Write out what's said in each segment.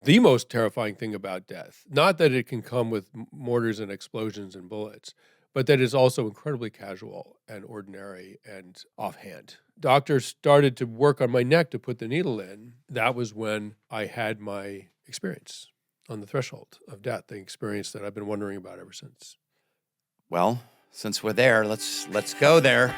the most terrifying thing about death, not that it can come with mortars and explosions and bullets, but that it's also incredibly casual and ordinary and offhand. Doctors started to work on my neck to put the needle in. That was when I had my experience on the threshold of death, the experience that I've been wondering about ever since. Well, since we're there, let's go there.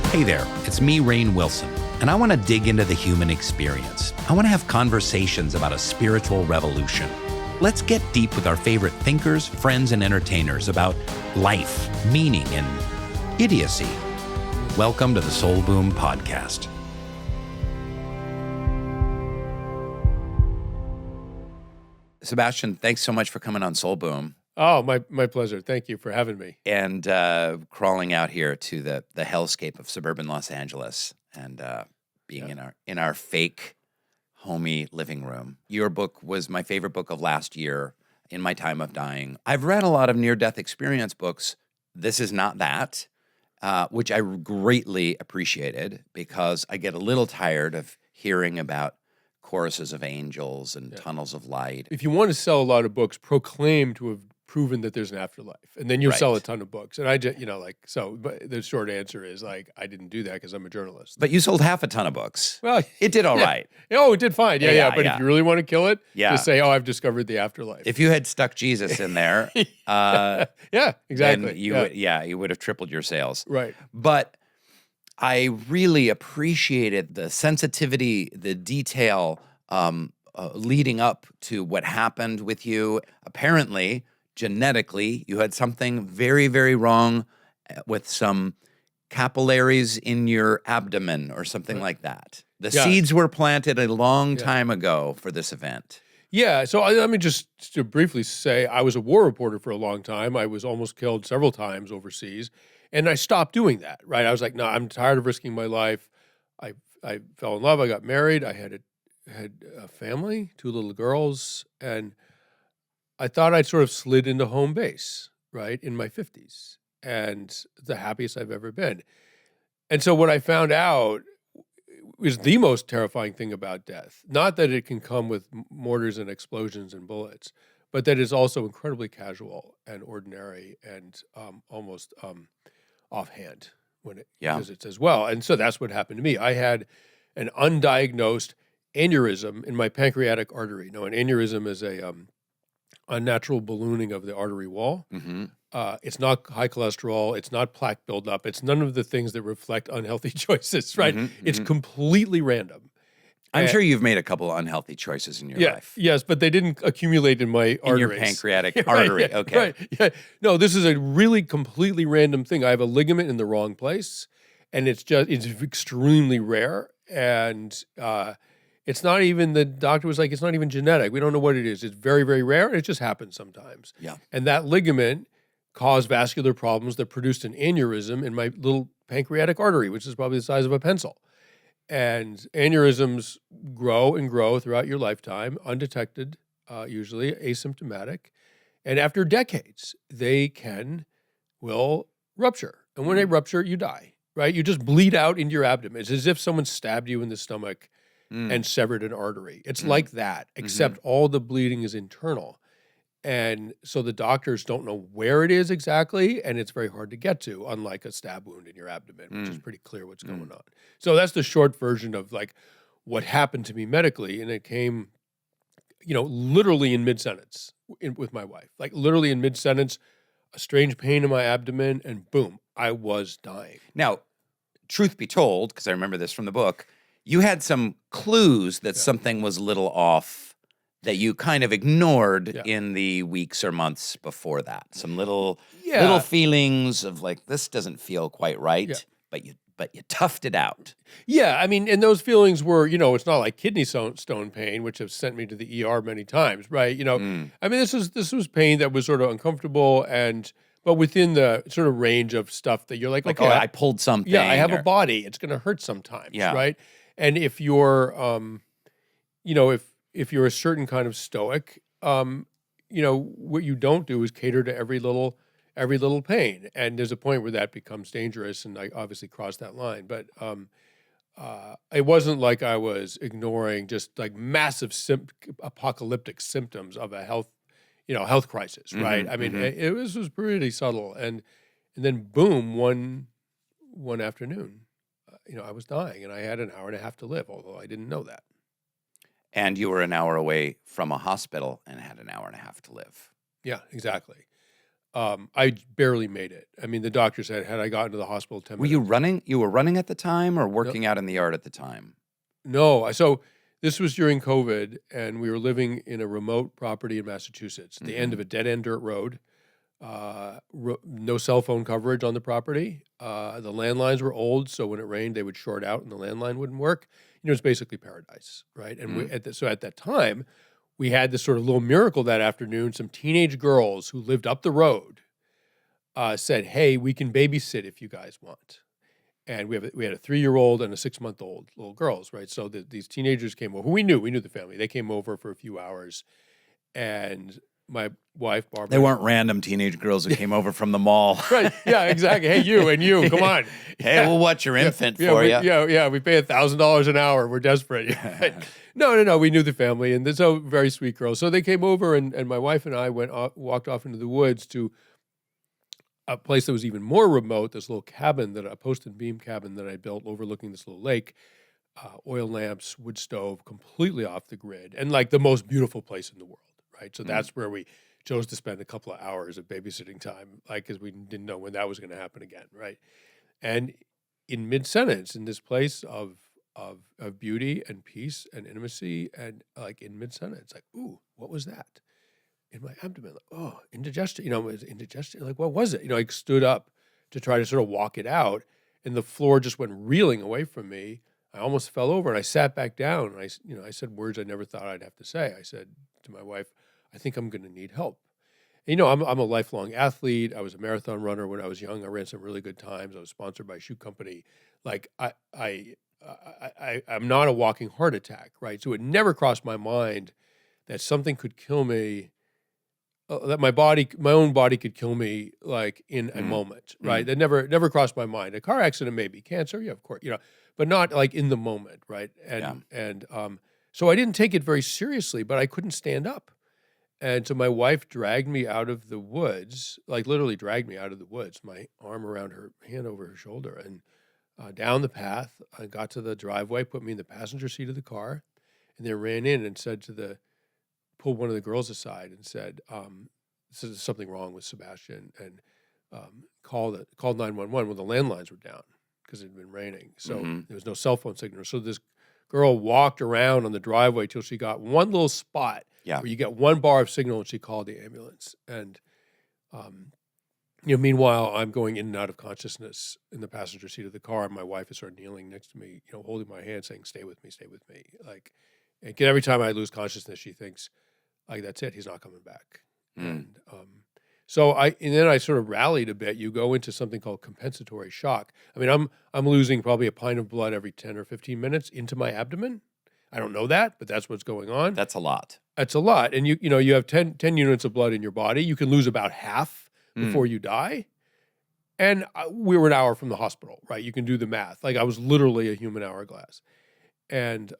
Hey there, it's me, Rainn Wilson, and I want to dig into the human experience. I want to have conversations about a spiritual revolution. Let's get deep with our favorite thinkers, friends, and entertainers about life, meaning, and idiocy. Welcome to the Soul Boom Podcast. Sebastian, thanks so much for coming on Soul Boom. Oh, my pleasure. Thank you for having me. And crawling out here to the hellscape of suburban Los Angeles and being in our fake, homey living room. Your book was my favorite book of last year, In My Time of Dying. I've read a lot of near-death experience books. This is not that, which I greatly appreciated because I get a little tired of hearing about choruses of angels and tunnels of light. If you want to sell a lot of books, proclaim to have proven that there's an afterlife, and then you'll sell a ton of books. And I just, but the short answer is I didn't do that because I'm a journalist. But you sold half a ton of books. Well, it did all right. Oh, it did fine. But if you really want to kill it, just say, "Oh, I've discovered the afterlife." If you had stuck Jesus in there, exactly. Then you would have tripled your sales. Right. But I really appreciated the sensitivity, the detail leading up to what happened with you. Apparently, genetically, you had something very, very wrong with some capillaries in your abdomen or something like that. The seeds were planted a long time ago for this event. Yeah, so let me just to briefly say, I was a war reporter for a long time. I was almost killed several times overseas, and I stopped doing that, right? I was like, no, I'm tired of risking my life. I fell in love. I got married. I had a family, 2 little girls, and I thought I'd sort of slid into home base, right, in my 50s, and the happiest I've ever been. And so what I found out is the most terrifying thing about death, not that it can come with mortars and explosions and bullets, but that it's also incredibly casual and ordinary and almost offhand when it visits as well. And so that's what happened to me. I had an undiagnosed aneurysm in my pancreatic artery. Now, an aneurysm is a unnatural ballooning of the artery wall. Mm-hmm. It's not high cholesterol. It's not plaque buildup. It's none of the things that reflect unhealthy choices, right? Mm-hmm, it's completely random. I'm sure you've made a couple unhealthy choices in your life. Yes, but they didn't accumulate in my arteries. In your pancreatic artery, okay. Right, yeah. No, this is a really completely random thing. I have a ligament in the wrong place, and it's extremely rare, and it's not even, the doctor was like, it's not even genetic. We don't know what it is. It's very, very rare, and it just happens sometimes. Yeah. And that ligament caused vascular problems that produced an aneurysm in my little pancreatic artery, which is probably the size of a pencil. And aneurysms grow and grow throughout your lifetime, undetected, usually asymptomatic. And after decades, they will rupture. And when they rupture, you die, right? You just bleed out into your abdomen. It's as if someone stabbed you in the stomach and severed an artery. It's like that, except all the bleeding is internal. And so the doctors don't know where it is exactly, and it's very hard to get to, unlike a stab wound in your abdomen, which is pretty clear what's going on. So that's the short version of what happened to me medically, and it came, literally in mid-sentence with my wife. Like literally in mid-sentence, a strange pain in my abdomen, and boom, I was dying. Now, truth be told, because I remember this from the book, you had some clues that something was a little off that you kind of ignored in the weeks or months before that. Some little feelings of this doesn't feel quite right, but you toughed it out. Yeah, I mean, and those feelings were, it's not like kidney stone pain, which have sent me to the ER many times, right? I mean, this was pain that was sort of uncomfortable but within the sort of range of stuff that you're like, okay, I pulled something. Yeah, I have a body. It's going to hurt sometimes, right? And if you're, if you're a certain kind of stoic, what you don't do is cater to every little pain. And there's a point where that becomes dangerous, and I obviously crossed that line. But it wasn't like I was ignoring just like massive apocalyptic symptoms of a health crisis, right? I mean, it was pretty subtle, and then boom, one afternoon, I was dying, and I had an hour and a half to live, although I didn't know that. And you were an hour away from a hospital and had an hour and a half to live. Yeah, exactly. I barely made it. I mean, the doctor said, had I gotten to the hospital 10 Were minutes. you running? You were running at the time or working out in the yard at the time? No. So this was during COVID, and we were living in a remote property in Massachusetts, the end of a dead-end dirt road, no cell phone coverage on the property. The landlines were old, so when it rained, they would short out and the landline wouldn't work. It's basically paradise, right? And so at that time, we had this sort of little miracle that afternoon. Some teenage girls who lived up the road said, "Hey, we can babysit if you guys want." And we had a 3-year-old and a 6-month-old little girls, right? So these teenagers came over. We knew the family. They came over for a few hours, and my wife Barbara. They weren't random teenage girls who came over from the mall. Right? Yeah, exactly. Hey, you, come on. Hey, we'll watch your infant for you. Yeah, we pay $1,000 an hour. We're desperate. No. We knew the family, and so very sweet girls. So they came over, and my wife and I walked off into the woods to a place that was even more remote. This little cabin, a post and beam cabin that I built overlooking this little lake. Oil lamps, wood stove, completely off the grid, and like the most beautiful place in the world. Right, so that's where we chose to spend a couple of hours of babysitting time, like because we didn't know when that was going to happen again, right? And in mid-sentence, in this place of beauty and peace and intimacy, and like in mid-sentence, like, ooh, what was that in my abdomen? Like, oh, indigestion. It was indigestion. Like, what was it? I stood up to try to sort of walk it out, and the floor just went reeling away from me. I almost fell over, and I sat back down. And I said words I never thought I'd have to say. I said to my wife, I think I'm going to need help. And, I'm a lifelong athlete. I was a marathon runner when I was young. I ran some really good times. I was sponsored by a shoe company. Like I'm not a walking heart attack, right? So it never crossed my mind that something could kill me, that my own body could kill me, like in a moment, right? That never crossed my mind. A car accident, maybe. Cancer, yeah, of course, but not like in the moment, right? And so I didn't take it very seriously, but I couldn't stand up. And so my wife dragged me out of the woods, like literally dragged me out of the woods, my arm around her, hand over her shoulder, and down the path. I got to the driveway, put me in the passenger seat of the car, and then ran in and pulled one of the girls aside and said, "There's something wrong with Sebastian," and called 911 when the landlines were down because it had been raining. So there was no cell phone signal. So this girl walked around on the driveway till she got one little spot where you get one bar of signal, and she called the ambulance. And, meanwhile, I'm going in and out of consciousness in the passenger seat of the car, and my wife is sort of kneeling next to me, holding my hand, saying, "Stay with me, stay with me." Like, and every time I lose consciousness, she thinks, like, that's it, he's not coming back. And then I sort of rallied a bit. You go into something called compensatory shock. I mean, I'm losing probably a pint of blood every 10 or 15 minutes into my abdomen. I don't know that, but that's what's going on. That's a lot. That's a lot. And you have 10 units of blood in your body. You can lose about half before you die. And we were an hour from the hospital, right? You can do the math. Like, I was literally a human hourglass. And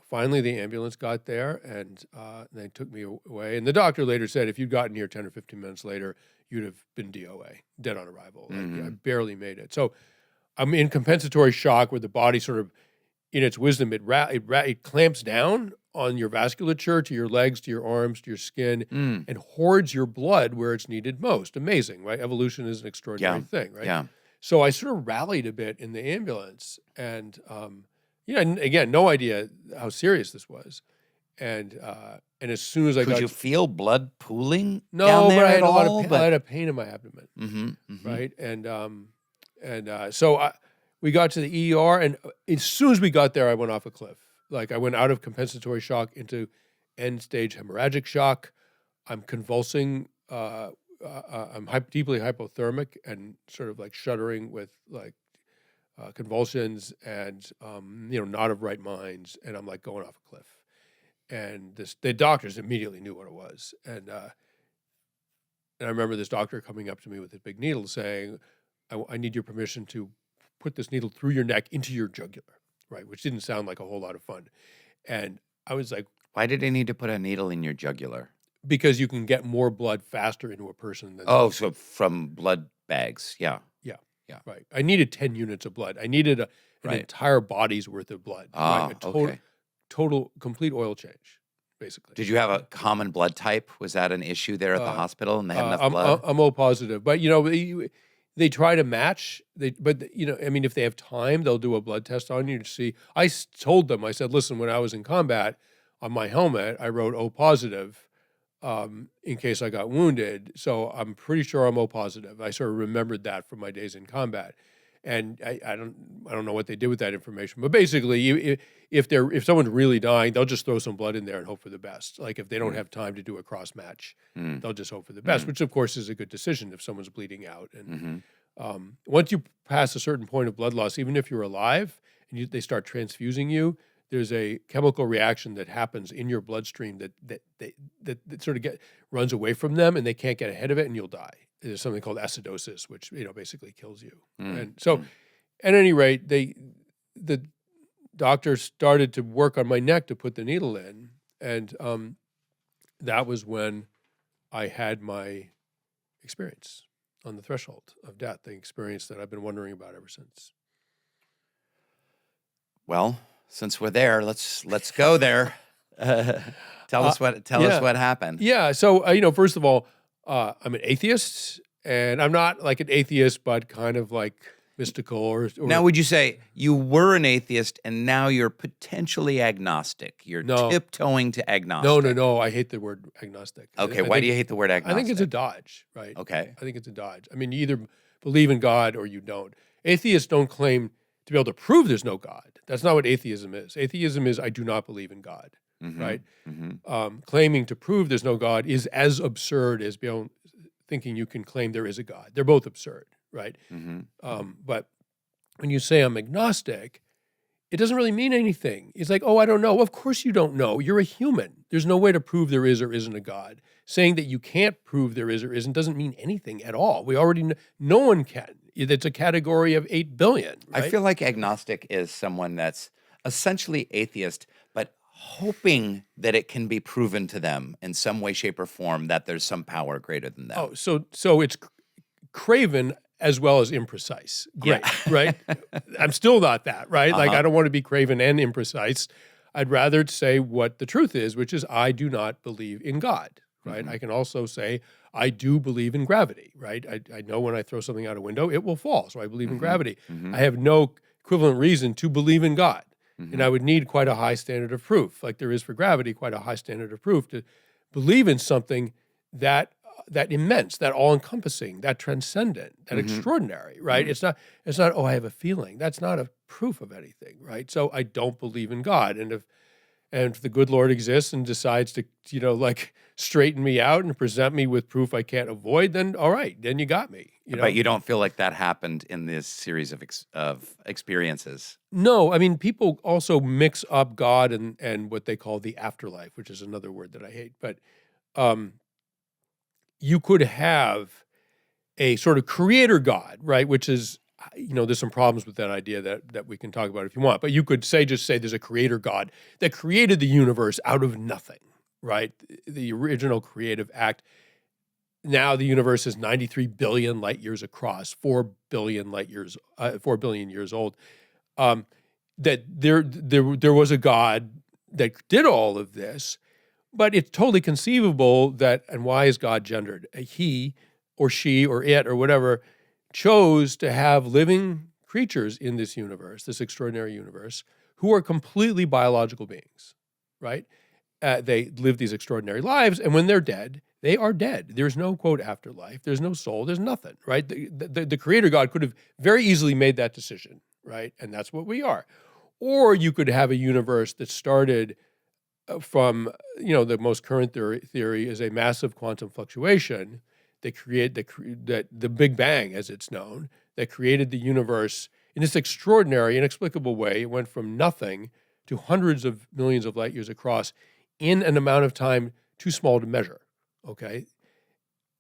finally, the ambulance got there, and they took me away. And the doctor later said, if you'd gotten here 10 or 15 minutes later, you'd have been DOA, dead on arrival. Like, I barely made it. So I'm in compensatory shock, where the body sort of, in its wisdom, it clamps down on your vasculature, to your legs, to your arms, to your skin, and hoards your blood where it's needed most. Amazing, right? Evolution is an extraordinary thing, right? Yeah. So I sort of rallied a bit in the ambulance, and again, no idea how serious this was, and as soon as I Could you feel blood pooling no, down there but I had at a lot all? of pain, I had a pain in my abdomen, right? And so we got to the ER, and as soon as we got there, I went off a cliff. Like, I went out of compensatory shock into end-stage hemorrhagic shock. I'm convulsing. I'm deeply hypothermic and sort of like shuddering with like convulsions and not of right minds. And I'm like going off a cliff. And the doctors immediately knew what it was. And I remember this doctor coming up to me with a big needle saying, I need your permission to put this needle through your neck into your jugular. right? Which didn't sound like a whole lot of fun. And I was like, Why did they need to put a needle in your jugular? because you can get more blood faster into a person than Oh, so from blood bags. Yeah. yeah, Yeah. right. I needed 10 units of blood. I needed an Right. entire body's worth of blood. Ah, right? okay. Total, complete oil change, basically. Did you have a common blood type? Was that an issue there at the hospital, and they had enough blood? I'm O positive, but they try to match. But I mean, if they have time, they'll do a blood test on you to see. I told them, I said, listen, when I was in combat, on my helmet, I wrote O positive in case I got wounded. So I'm pretty sure I'm O positive. I sort of remembered that from my days in combat. And I don't know what they did with that information, but basically, if someone's really dying, they'll just throw some blood in there and hope for the best. Like if they don't have time to do a cross match, they'll just hope for the best, which of course is a good decision if someone's bleeding out. And once you pass a certain point of blood loss, even if you're alive and they start transfusing you, there's a chemical reaction that happens in your bloodstream that sort of runs away from them, and they can't get ahead of it, and you'll die. There's something called acidosis, which basically kills you. And so, at any rate, the doctor started to work on my neck to put the needle in, and that was when I had my experience on the threshold of death, the experience that I've been wondering about ever since. Well, since we're there, let's go there. Tell us what happened. Yeah. So first of all, I'm an atheist, and I'm not like an atheist, but kind of like mystical or now, would you say you were an atheist and now you're potentially agnostic? You're tiptoeing to agnostic. No. I hate the word agnostic. Okay, why do you hate the word agnostic? I think it's a dodge, right? Okay. I think it's a dodge. I mean, you either believe in God or you don't. Atheists don't claim to be able to prove there's no God. That's not what atheism is. Atheism is I do not believe in God, right? Claiming to prove there's no God is as absurd as thinking you can claim there is a God. They're both absurd, right? But when you say I'm agnostic, it doesn't really mean anything. It's like, oh, I don't know. Of course you don't know. You're a human. There's no way to prove there is or isn't a God. Saying that you can't prove there is or isn't doesn't mean anything at all. We already know, no one can. It's a category of 8 billion, right? I feel like agnostic is someone that's essentially atheist, but hoping that it can be proven to them in some way, shape, or form that there's some power greater than them. Oh, so it's craven as well as imprecise. Great, right? I'm still not that, right? Like I don't want to be craven and imprecise. I'd rather say what the truth is, which is I do not believe in God, right? I can also say I do believe in gravity, right? I know when I throw something out a window, it will fall, so I believe in gravity. I have no equivalent reason to believe in God. And I would need quite a high standard of proof, like there is for gravity, quite a high standard of proof to believe in something that immense, that all-encompassing, that transcendent, that extraordinary, right? It's not, oh, I have a feeling. That's not a proof of anything, right? So I don't believe in God. And if the good Lord exists and decides to, straighten me out and present me with proof I can't avoid, then all right, then you got me. But you don't feel like that happened in this series of experiences? No, I mean, people also mix up God and what they call the afterlife, which is another word that I hate. But you could have a sort of creator God, right? Which is, there's some problems with that idea that we can talk about if you want. But you could just say there's a creator God that created the universe out of nothing, right? The original creative act. Now the universe is 93 billion light years across, 4 billion years old. That there was a God that did all of this, but it's totally conceivable that, and why is God gendered? He or she or it or whatever chose to have living creatures in this universe, this extraordinary universe, who are completely biological beings, right? They live these extraordinary lives, and when they're dead, they are dead. There's no, quote, afterlife. There's no soul. There's nothing, right? The creator God could have very easily made that decision, right? And that's what we are. Or you could have a universe that started from, the most current theory is a massive quantum fluctuation that the Big Bang, as it's known, that created the universe in this extraordinary, inexplicable way. It went from nothing to hundreds of millions of light years across in an amount of time too small to measure, okay?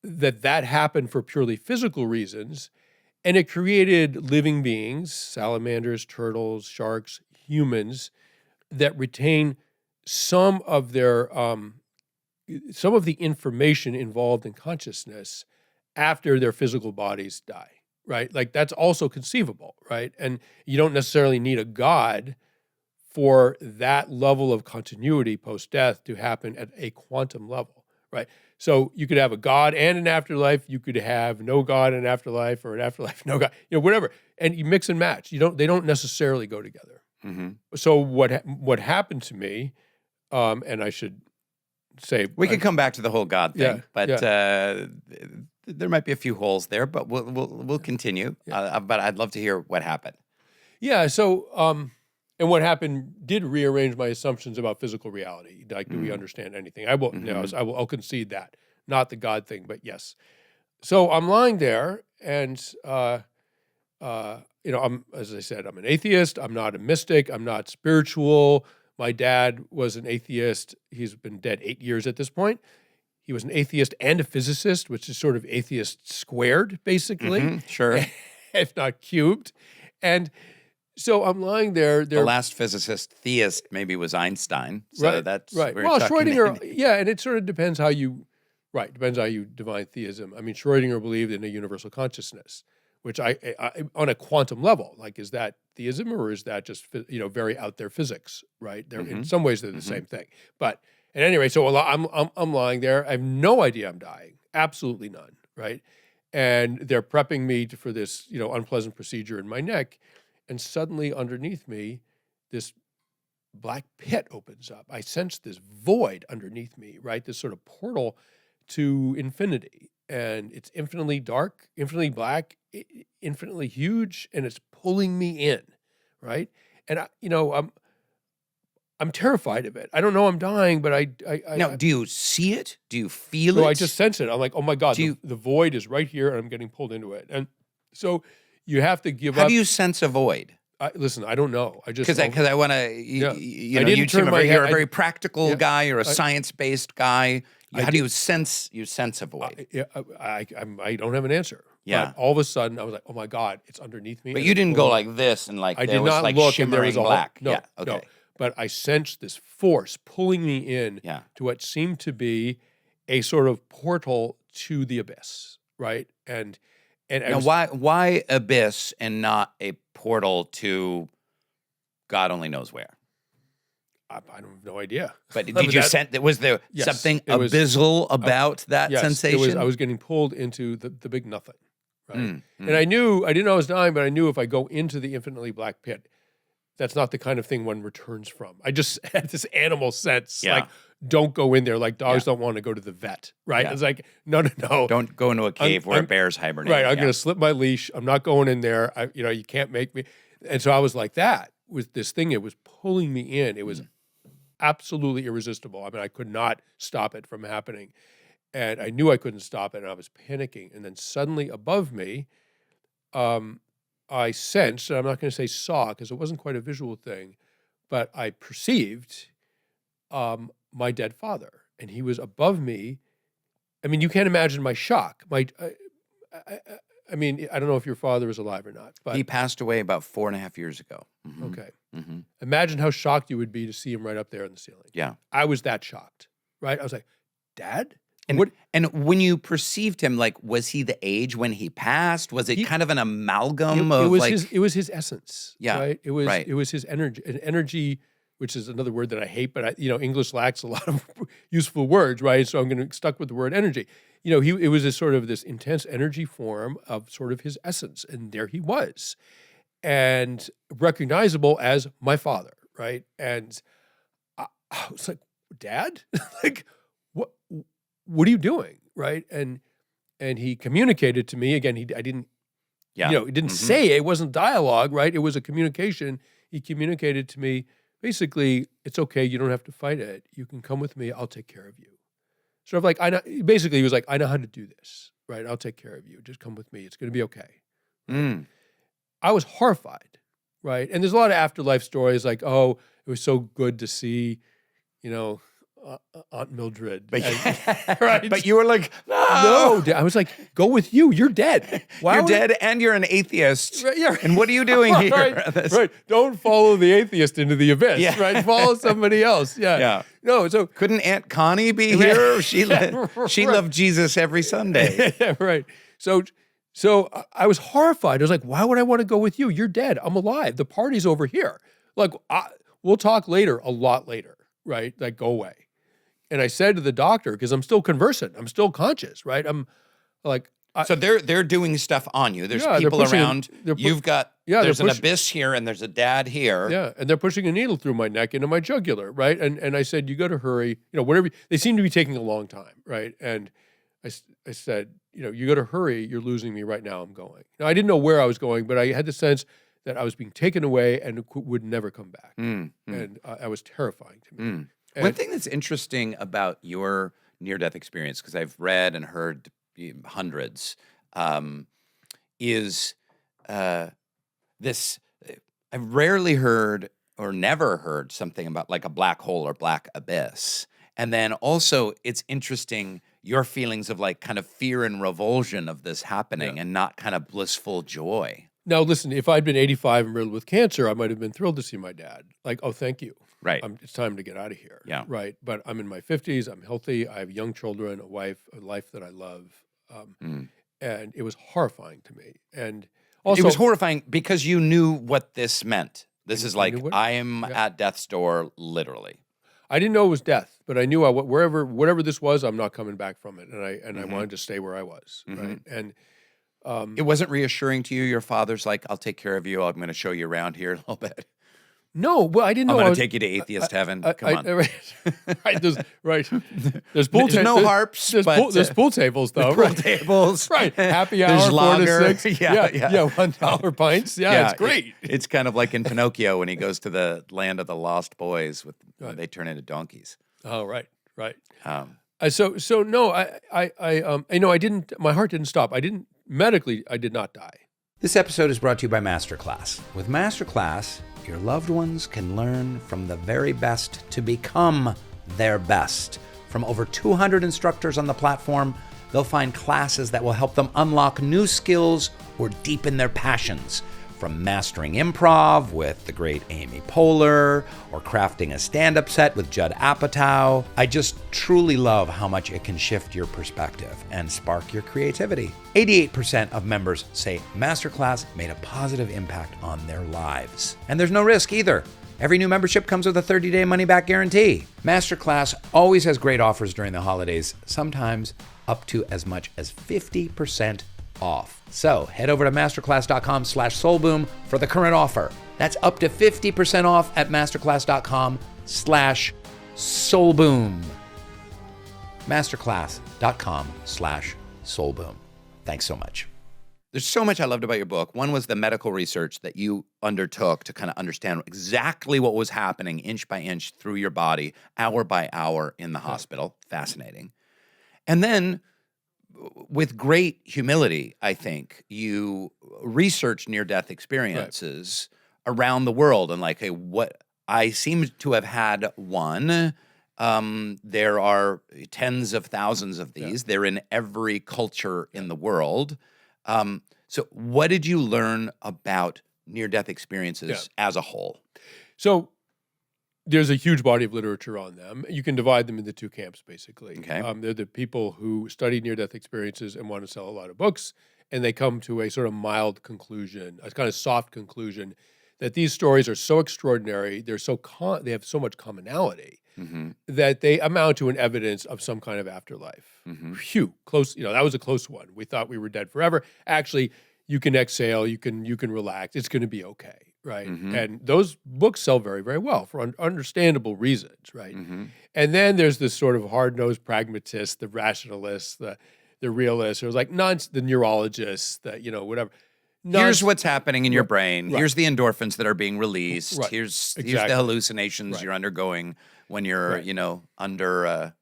That happened for purely physical reasons, and it created living beings, salamanders, turtles, sharks, humans that retain some of their some of the information involved in consciousness after their physical bodies die, right? Like that's also conceivable, right? And you don't necessarily need a God for that level of continuity post-death to happen at a quantum level, right? So you could have a God and an afterlife. You could have no God and an afterlife, or an afterlife, no God, whatever. And you mix and match. They don't necessarily go together. Mm-hmm. So what happened to me, and I should say We could come back to the whole God thing, Yeah, but there might be a few holes there. But we'll continue. Yeah. But I'd love to hear what happened. Yeah. So and what happened did rearrange my assumptions about physical reality. Like, do we understand anything? I will. I'll concede that. Not the God thing, but yes. So I'm lying there, and I'm, as I said, I'm an atheist. I'm not a mystic. I'm not spiritual. My dad was an atheist. He's been dead 8 years at this point. He was an atheist and a physicist, which is sort of atheist squared, basically. Sure. If not cubed. And so I'm lying there. The last physicist theist maybe was Einstein. So Right, that's right. we're Well, talking- Schrodinger, and it sort of depends how you, depends how you define theism. I mean, Schrodinger believed in a universal consciousness, which I on a quantum level, like, is that theism or is that just, very out there physics, right? They're in some ways they're the same thing. But at any rate, so I'm lying there. I have no idea I'm dying, absolutely none, right? And they're prepping me for this, unpleasant procedure in my neck. And suddenly underneath me, this black pit opens up. I sense this void underneath me, right? This sort of portal to infinity. And it's infinitely dark, infinitely black, infinitely huge, and it's pulling me in, right? And I'm terrified of it. I don't know I'm dying, but I Now, do you see it? Do you feel no, it? I just sense it. I'm like, oh my God, the void is right here, and I'm getting pulled into it. And so you have to give up. How do you sense a void? Listen, I don't know. I just Because I want to, you seem you're a very practical guy. You're a science-based guy. How do you sense a void? I don't have an answer. Yeah. But all of a sudden, I was like, oh my God, it's underneath me. But and you it's didn't go pulling- like this and like I there did was not like look, and there shimmering was a black. No, Yeah. Okay. no. But I sensed this force pulling me in Yeah. to what seemed to be a sort of portal to the abyss, right? And I Now, was, why abyss and not a portal to God only knows where? I don't have no idea. But I did mean, you that- sense that was there Yes, something it was- abyssal about that Yes, sensation? I was getting pulled into the big nothing, right? Mm, And I didn't know I was dying, but I knew if I go into the infinitely black pit, that's not the kind of thing one returns from. I just had this animal sense, Yeah. like, don't go in there, like dogs don't want to go to the vet, right? Yeah. It's like, no. Don't go into a cave where I'm- bears hibernate. Right, I'm Yeah. going to slip my leash. I'm not going in there. You can't make me. And so I was like that with this thing. It was pulling me in. It was absolutely irresistible. I mean, I could not stop it from happening. And I knew I couldn't stop it, and I was panicking. And then suddenly above me, I sensed, and I'm not going to say saw because it wasn't quite a visual thing, but I perceived my dead father. And he was above me. I mean, you can't imagine my shock. I mean, I don't know if your father is alive or not, but He passed away about 4.5 years ago. Mhm. okay. Mhm. Imagine how shocked you would be to see him right up there in the ceiling. Yeah. I was that shocked, right? I was like, Dad? And when you perceived him, like, was he the age when he passed? Was it kind of an amalgam It of was like? it was his essence. Yeah, Right? It was right. it was his energy, an energy, which is another word that I hate, but English lacks a lot of useful words, right? So I'm going to stuck with the word energy. It was a sort of this intense energy form of sort of his essence, and there he was, and recognizable as my father, right? And I was like, Dad, like, what are you doing, right? And he communicated to me again. I didn't. Yeah. He didn't say it wasn't dialogue, right? It was a communication. He communicated to me, basically, it's okay. You don't have to fight it. You can come with me. I'll take care of you. Sort of like, basically, he was like, I know how to do this, right? I'll take care of you. Just come with me. It's going to be okay. Mm. I was horrified, right? And there's a lot of afterlife stories like, oh, it was so good to see, Aunt Mildred. But, Right. but you were like, no, No, I was like, go with you. You're dead. Why you're would- dead and you're an atheist. Right, yeah. And what are you doing here? Right, right. Don't follow the atheist into the abyss. Yeah. Right. Follow somebody else. Yeah. Yeah. No. So Couldn't Aunt Connie be here? She Right. loved Jesus every Sunday. yeah, right. So I was horrified. I was like, why would I want to go with you? You're dead. I'm alive. The party's over here. Like, we'll talk later, a lot later, right? Like, go away. And I said to the doctor, because I'm still conversant, I'm still conscious, right? I'm like, So they're doing stuff on you. There's Yeah, they're people pushing- around. they're pu- You've got Yeah, there's they're an pushing- abyss here and there's a dad here. yeah, and they're pushing a needle through my neck into my jugular, right? And I said, you got to hurry, whatever. They seem to be taking a long time, right? And I said, you got to hurry. You're losing me right now. I'm going. Now, I didn't know where I was going, but I had the sense that I was being taken away and would never come back. And that was terrifying to me. One thing that's interesting about your near-death experience, because I've read and heard hundreds, is this. I've rarely heard or never heard something about like a black hole or black abyss. And then also it's interesting your feelings of like kind of fear and revulsion of this happening and not kind of blissful joy. Now, listen, if I'd been 85 and riddled with cancer, I might have been thrilled to see my dad. Like, oh, thank you. Right. It's time to get out of here. Yeah. Right. But I'm in my 50s. I'm healthy. I have young children, a wife, a life that I love. And it was horrifying to me. And also, it was horrifying because you knew what this meant. This is like, knew what- I am at death's door, literally. I didn't know it was death, but I knew whatever this was, I'm not coming back from it. And I wanted to stay where I was. Right. And It wasn't reassuring to you. Your father's like, I'll take care of you. I'm going to show you around here a little bit. no, well, I didn't know. I'm I going was- to take you to atheist heaven. Come on. Right. There's pool There's no there's- harps, There's, but, there's pool tables though. Pool Right. tables. Right. Happy hour, There's 4 lager. to 6. Yeah. $1 pints. Yeah, it's great. It's kind of like in Pinocchio when he goes to the land of the lost boys when they turn into donkeys. Oh, right. Um, So no, I didn't. My heart didn't stop. I did not die. This episode is brought to you by Masterclass. With Masterclass, your loved ones can learn from the very best to become their best. From over 200 instructors on the platform, they'll find classes that will help them unlock new skills or deepen their passions. From mastering improv with the great Amy Poehler, or crafting a stand-up set with Judd Apatow. I just truly love how much it can shift your perspective and spark your creativity. 88% of members say Masterclass made a positive impact on their lives. And there's no risk either. Every new membership comes with a 30-day money-back guarantee. Masterclass always has great offers during the holidays, sometimes up to as much as 50% off. So head over to masterclass.com/soulboom for the current offer. That's up to 50% off at masterclass.com/soulboom. Masterclass.com/soulboom. Thanks so much. There's so much I loved about your book. One was the medical research that you undertook to kind of understand exactly what was happening inch by inch through your body, hour by hour in the hospital. Fascinating. And then with great humility, I think, you researched near-death experiences around the world and like, hey, what I seem to have had one. There are tens of thousands of these. Yeah. They're in every culture in the world. So what did you learn about near-death experiences as a whole? So there's a huge body of literature on them. You can divide them into two camps, basically. Okay. They're the people who study near-death experiences and want to sell a lot of books, and they come to a sort of mild conclusion, a kind of soft conclusion, that these stories are so extraordinary, they have so much commonality, that they amount to an evidence of some kind of afterlife. Phew, close. That was a close one. We thought we were dead forever. Actually, you can exhale, you can relax. It's going to be okay. Right. And those books sell very, very well for understandable reasons. Right. And then there's this sort of hard-nosed pragmatist, the rationalist, the realist, or like the neurologist, whatever. Here's what's happening in your brain. Right. Here's the endorphins that are being released. Right. Here's Exactly. the hallucinations you're undergoing when you're, under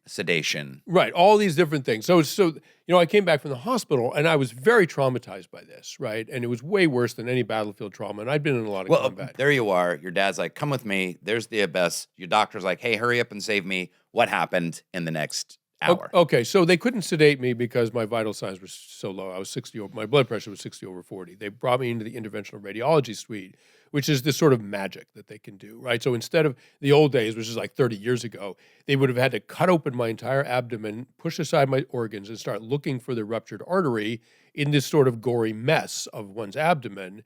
sedation. Right, all these different things. So I came back from the hospital and I was very traumatized by this, right? And it was way worse than any battlefield trauma. And I'd been in a lot of combat. There you are. Your dad's like, come with me. There's the abyss. Your doctor's like, hey, hurry up and save me. What happened in the next hour? Okay, so they couldn't sedate me because my vital signs were so low. I was 60 over, my blood pressure was 60/40. They brought me into the interventional radiology suite, which is this sort of magic that they can do, right? So instead of the old days, which is like 30 years ago, they would have had to cut open my entire abdomen, push aside my organs, and start looking for the ruptured artery in this sort of gory mess of one's abdomen,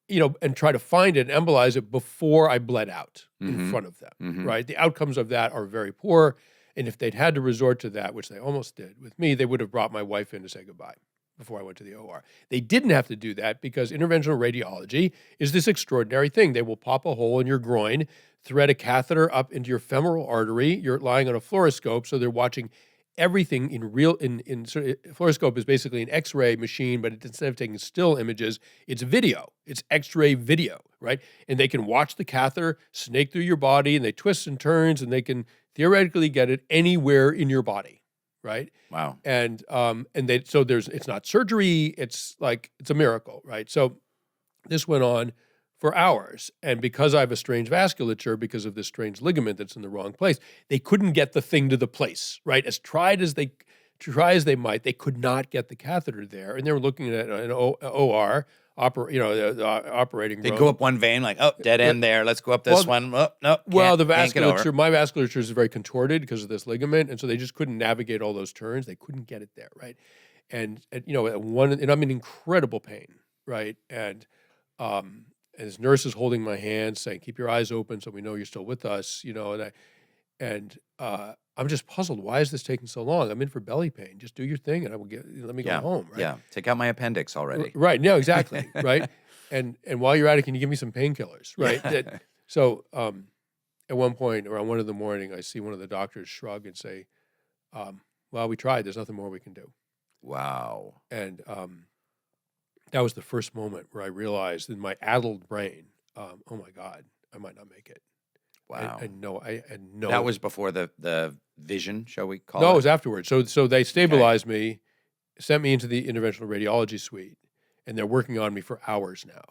and try to find it and embolize it before I bled out in front of them, right? The outcomes of that are very poor. And if they'd had to resort to that, which they almost did with me, they would have brought my wife in to say goodbye before I went to the OR. They didn't have to do that because interventional radiology is this extraordinary thing. They will pop a hole in your groin, thread a catheter up into your femoral artery. You're lying on a fluoroscope, so they're watching everything fluoroscope is basically an X-ray machine, but instead of taking still images, it's video. It's X-ray video, right? And they can watch the catheter snake through your body, and they twist and turns, and they can theoretically get it anywhere in your body, right? Wow. And it's not surgery. It's a miracle, right? So this went on for hours. And because I have a strange vasculature, because of this strange ligament that's in the wrong place, they couldn't get the thing to the place, right? As try as they might, they could not get the catheter there. And they were looking at an OR, the operating room. They go up one vein, like, oh, dead end there. Let's go up this one. Oh, no. Well, the vasculature, my vasculature is very contorted because of this ligament. And so they just couldn't navigate all those turns. They couldn't get it there, right? And I'm in incredible pain, right? And his nurse is holding my hand saying, keep your eyes open so we know you're still with us, and I'm just puzzled. Why is this taking so long? I'm in for belly pain. Just do your thing and let me go home, right? Yeah, take out my appendix already. Right, no, exactly, right? And while you're at it, can you give me some painkillers, right? So at one point, around 1 a.m, I see one of the doctors shrug and say, well, we tried. There's nothing more we can do. Wow. And that was the first moment where I realized in my addled brain, oh my God, I might not make it. Wow. And That was before the vision, shall we call it? No, it was afterwards. So they stabilized me, sent me into the interventional radiology suite, and they're working on me for hours now.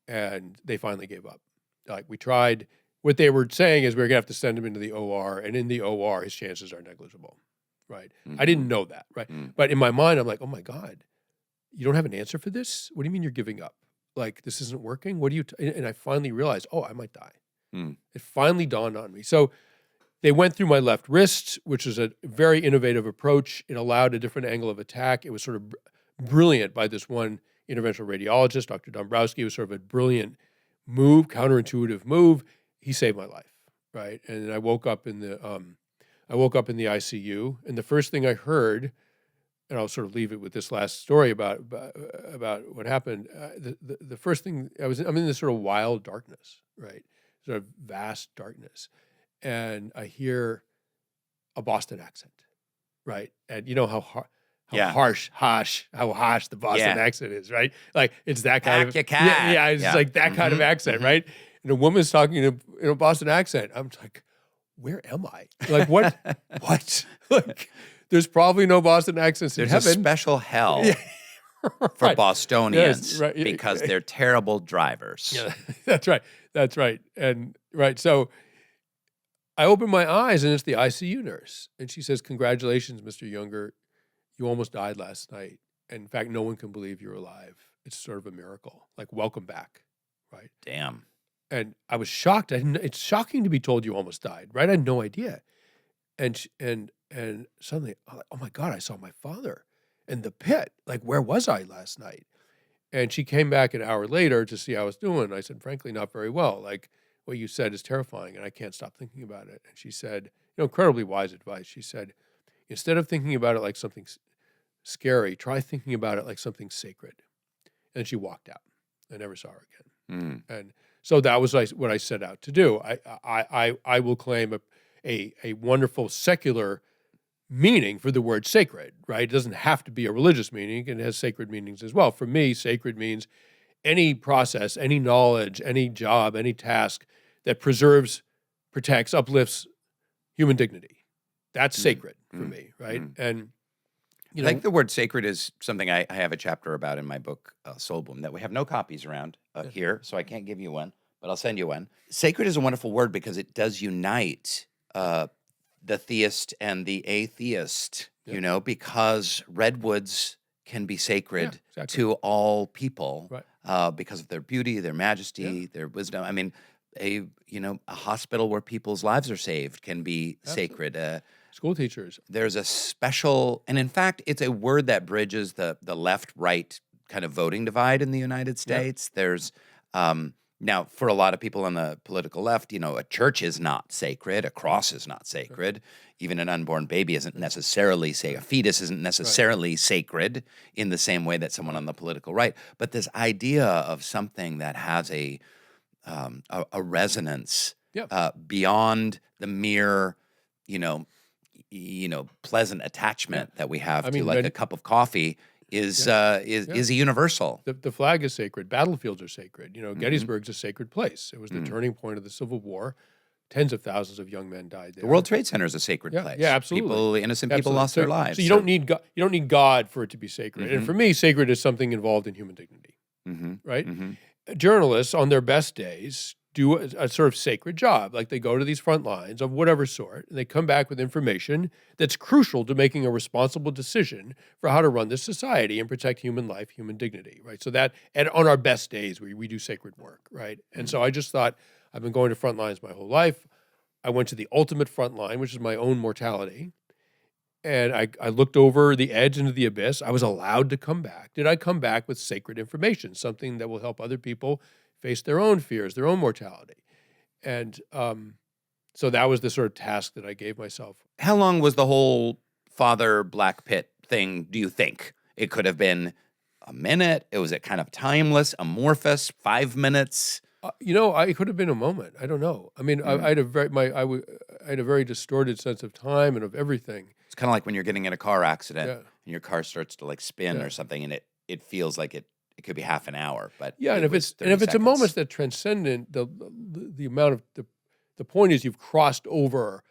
And they finally gave up. Like, we tried. What they were saying is we're going to have to send him into the OR, and in the OR, his chances are negligible, right? Mm-hmm. I didn't know that, right? Mm-hmm. But in my mind, I'm like, oh my God, you don't have an answer for this? What do you mean you're giving up? Like, this isn't working? What do you... And I finally realized, oh, I might die. It finally dawned on me. So they went through my left wrist, which is a very innovative approach. It allowed a different angle of attack. It was sort of brilliant by this one interventional radiologist, Dr. Dombrowski. It was sort of a brilliant move, counterintuitive move. He saved my life, right? And I woke up in the ICU, and the first thing I heard, and I'll sort of leave it with this last story about what happened. The first thing I'm in this sort of wild darkness, right? Sort of vast darkness, and I hear a Boston accent, right? And you know how harsh the Boston accent is, right? Like, it's that kind of it's like that kind of accent, right? And a woman's talking in a Boston accent. I'm like, where am I? Like, what? Like, there's probably no Boston accents in heaven. There's a special hell for right. Bostonians because they're terrible drivers. Yeah, that's right. And so I open my eyes and it's the ICU nurse. And she says, congratulations, Mr. Junger. You almost died last night. And in fact, no one can believe you're alive. It's sort of a miracle. Like, welcome back, right? Damn. And I was shocked. It's shocking to be told you almost died, right? I had no idea. And suddenly, oh my God, I saw my father in the pit. Like, where was I last night? And she came back an hour later to see how I was doing. I said, frankly, not very well. Like, what you said is terrifying, and I can't stop thinking about it. And she said, incredibly wise advice. She said, instead of thinking about it like something scary, try thinking about it like something sacred. And she walked out. I never saw her again. And so that was what I set out to do. I will claim a wonderful secular meaning for the word sacred, right? It doesn't have to be a religious meaning. It has sacred meanings as well. For me, sacred means any process, any knowledge, any job, any task that preserves, protects, uplifts human dignity, That's sacred for me, right? And you I know, think the word sacred is something I have a chapter about in my book, Soul Boom, that we have no copies around here, so I can't give you one, but I'll send you one. Sacred is a wonderful word because it does unite the theist and the atheist, because redwoods can be sacred to all people because of their beauty, their majesty, their wisdom. I mean, a hospital where people's lives are saved can be sacred. School teachers. There's a special, and in fact, it's a word that bridges the left-right kind of voting divide in the United States. There's now, for a lot of people on the political left, a church is not sacred, a cross is not sacred, even an unborn baby isn't necessarily a fetus isn't necessarily sacred in the same way that someone on the political right. But this idea of something that has a resonance beyond the mere, pleasant attachment that we have to a cup of coffee is a universal. The flag is sacred. Battlefields are sacred. Gettysburg's a sacred place. It was the turning point of the Civil War. Tens of thousands of young men died there. The World Trade Center is a sacred place. Yeah, absolutely. Innocent people lost their lives. So you don't need God. You don't need God for it to be sacred. And for me, sacred is something involved in human dignity. Right? Journalists on their best days do a sort of sacred job. Like they go to these front lines of whatever sort, and they come back with information that's crucial to making a responsible decision for how to run this society and protect human life, human dignity, right? So that, and on our best days, we do sacred work, right? And so I just thought, I've been going to front lines my whole life. I went to the ultimate front line, which is my own mortality. And I looked over the edge into the abyss. I was allowed to come back. Did I come back with sacred information, something that will help other people face their own fears, their own mortality? And so that was the sort of task that I gave myself. How long was the whole Father Black Pit thing, do you think? It could have been a minute. Was it kind of timeless, amorphous, 5 minutes? It could have been a moment. I don't know. I mean, I had a very distorted sense of time and of everything. It's kind of like when you're getting in a car accident and your car starts to spin or something, and it feels like it could be half an hour. But and if it's a moment that's transcendent, the amount of the point is you've crossed over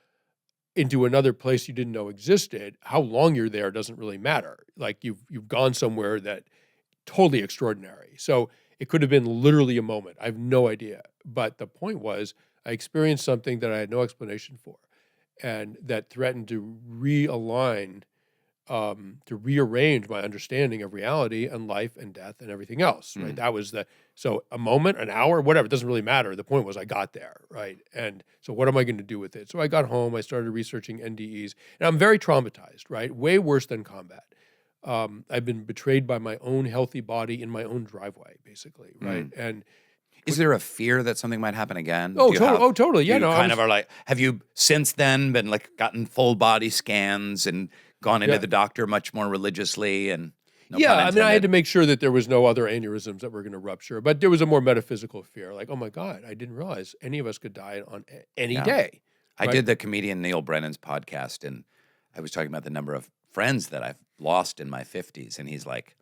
into another place you didn't know existed. How long you're there doesn't really matter. Like you've gone somewhere that totally extraordinary. So it could have been literally a moment. I have no idea. But the point was I experienced something that I had no explanation for, and that threatened to realign, to rearrange my understanding of reality and life and death and everything else, right? That was so a moment, an hour, whatever, it doesn't really matter. The point was I got there, right? And so what am I going to do with it? So I got home, I started researching NDEs, and I'm very traumatized, right? Way worse than combat. I've been betrayed by my own healthy body in my own driveway, basically, right? And is there a fear that something might happen again? Totally. Yeah, Are like, have you since then been gotten full body scans and gone into the doctor much more religiously? And I had to make sure that there was no other aneurysms that were going to rupture, but there was a more metaphysical fear, like, oh my God, I didn't realize any of us could die on any day. I did the comedian Neil Brennan's podcast, and I was talking about the number of friends that I've lost in my 50s, and he's like,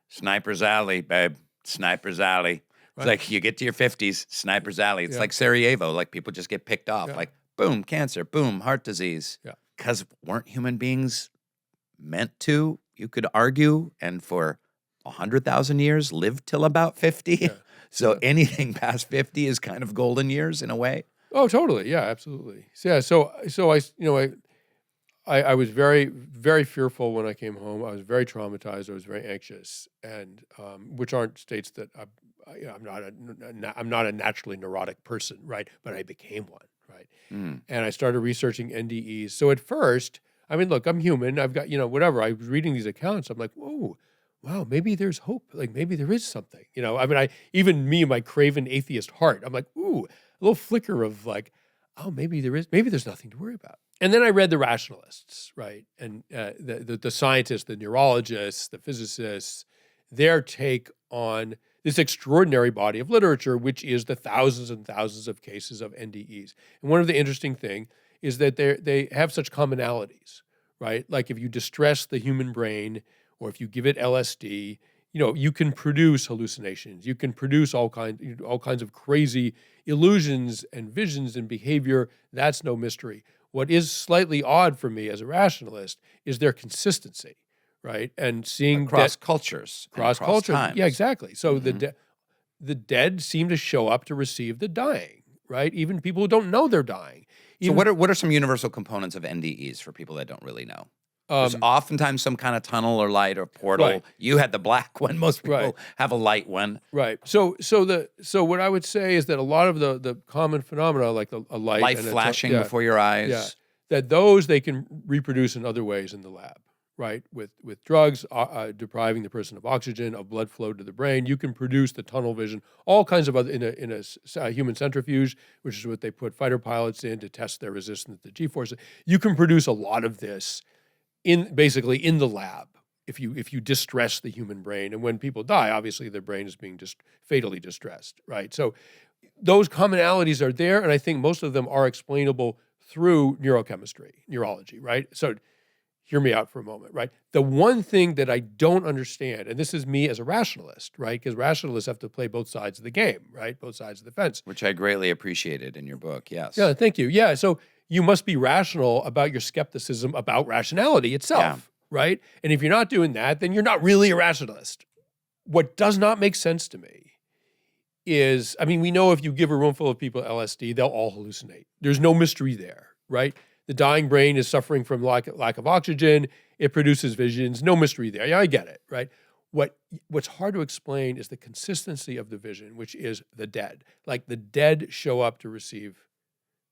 Sniper's Alley, babe, Sniper's Alley. It's like you get to your 50s, Sniper's Alley. It's like Sarajevo, like people just get picked off, like boom, cancer, boom, heart disease. Because weren't human beings meant to, you could argue, and for 100,000 years lived till about 50? So anything past 50 is kind of golden years in a way? Oh, totally. Yeah, absolutely. So I was very, very fearful when I came home. I was very traumatized. I was very anxious, and which aren't states that I'm not a naturally neurotic person, right? But I became one, right? And I started researching NDEs. So at first, I mean, look, I'm human. I've got whatever. I was reading these accounts. I'm like, whoa, wow, maybe there's hope. Like maybe there is something. Even me, my craven atheist heart, I'm like, ooh, a little flicker of like, oh, maybe there's nothing to worry about. And then I read the rationalists, right? And the scientists, the neurologists, the physicists, their take on this extraordinary body of literature, which is the thousands and thousands of cases of NDEs. And one of the interesting things is that they have such commonalities, right? Like if you distress the human brain, or if you give it LSD, you can produce hallucinations. You can produce all kinds of crazy illusions and visions and behavior. That's no mystery. What is slightly odd for me as a rationalist is their consistency, right? And seeing across cultures, cross and culture. times. Yeah, exactly. So the dead seem to show up to receive the dying, right? Even people who don't know they're dying. So what are some universal components of NDEs for people that don't really know? There's oftentimes some kind of tunnel or light or portal. Right. You had the black one. Most people Right. have a light one. Right. So what I would say is that a lot of the common phenomena, like a light and flashing before your eyes. that those they can reproduce in other ways in the lab, right? With drugs depriving the person of oxygen, of blood flow to the brain, you can produce the tunnel vision, all kinds of other in a human centrifuge, which is what they put fighter pilots in to test their resistance to G-forces. You can produce a lot of this basically in the lab if you distress the human brain. And when people die, obviously their brain is being just fatally distressed, right? So those commonalities are there, and I think most of them are explainable through neurology, right? So hear me out for a moment, right? The one thing that I don't understand, and this is me as a rationalist, right? Because rationalists have to play both sides of the game, right? Both sides of the fence. Which I greatly appreciated in your book, yes. Yeah, thank you. Yeah, so you must be rational about your skepticism about rationality itself, right? And if you're not doing that, then you're not really a rationalist. What does not make sense to me is, we know if you give a room full of people LSD, they'll all hallucinate. There's no mystery there, right? The dying brain is suffering from lack of oxygen. It produces visions. No mystery there. Yeah, I get it, right? What's hard to explain is the consistency of the vision, which is the dead. Like the dead show up to receive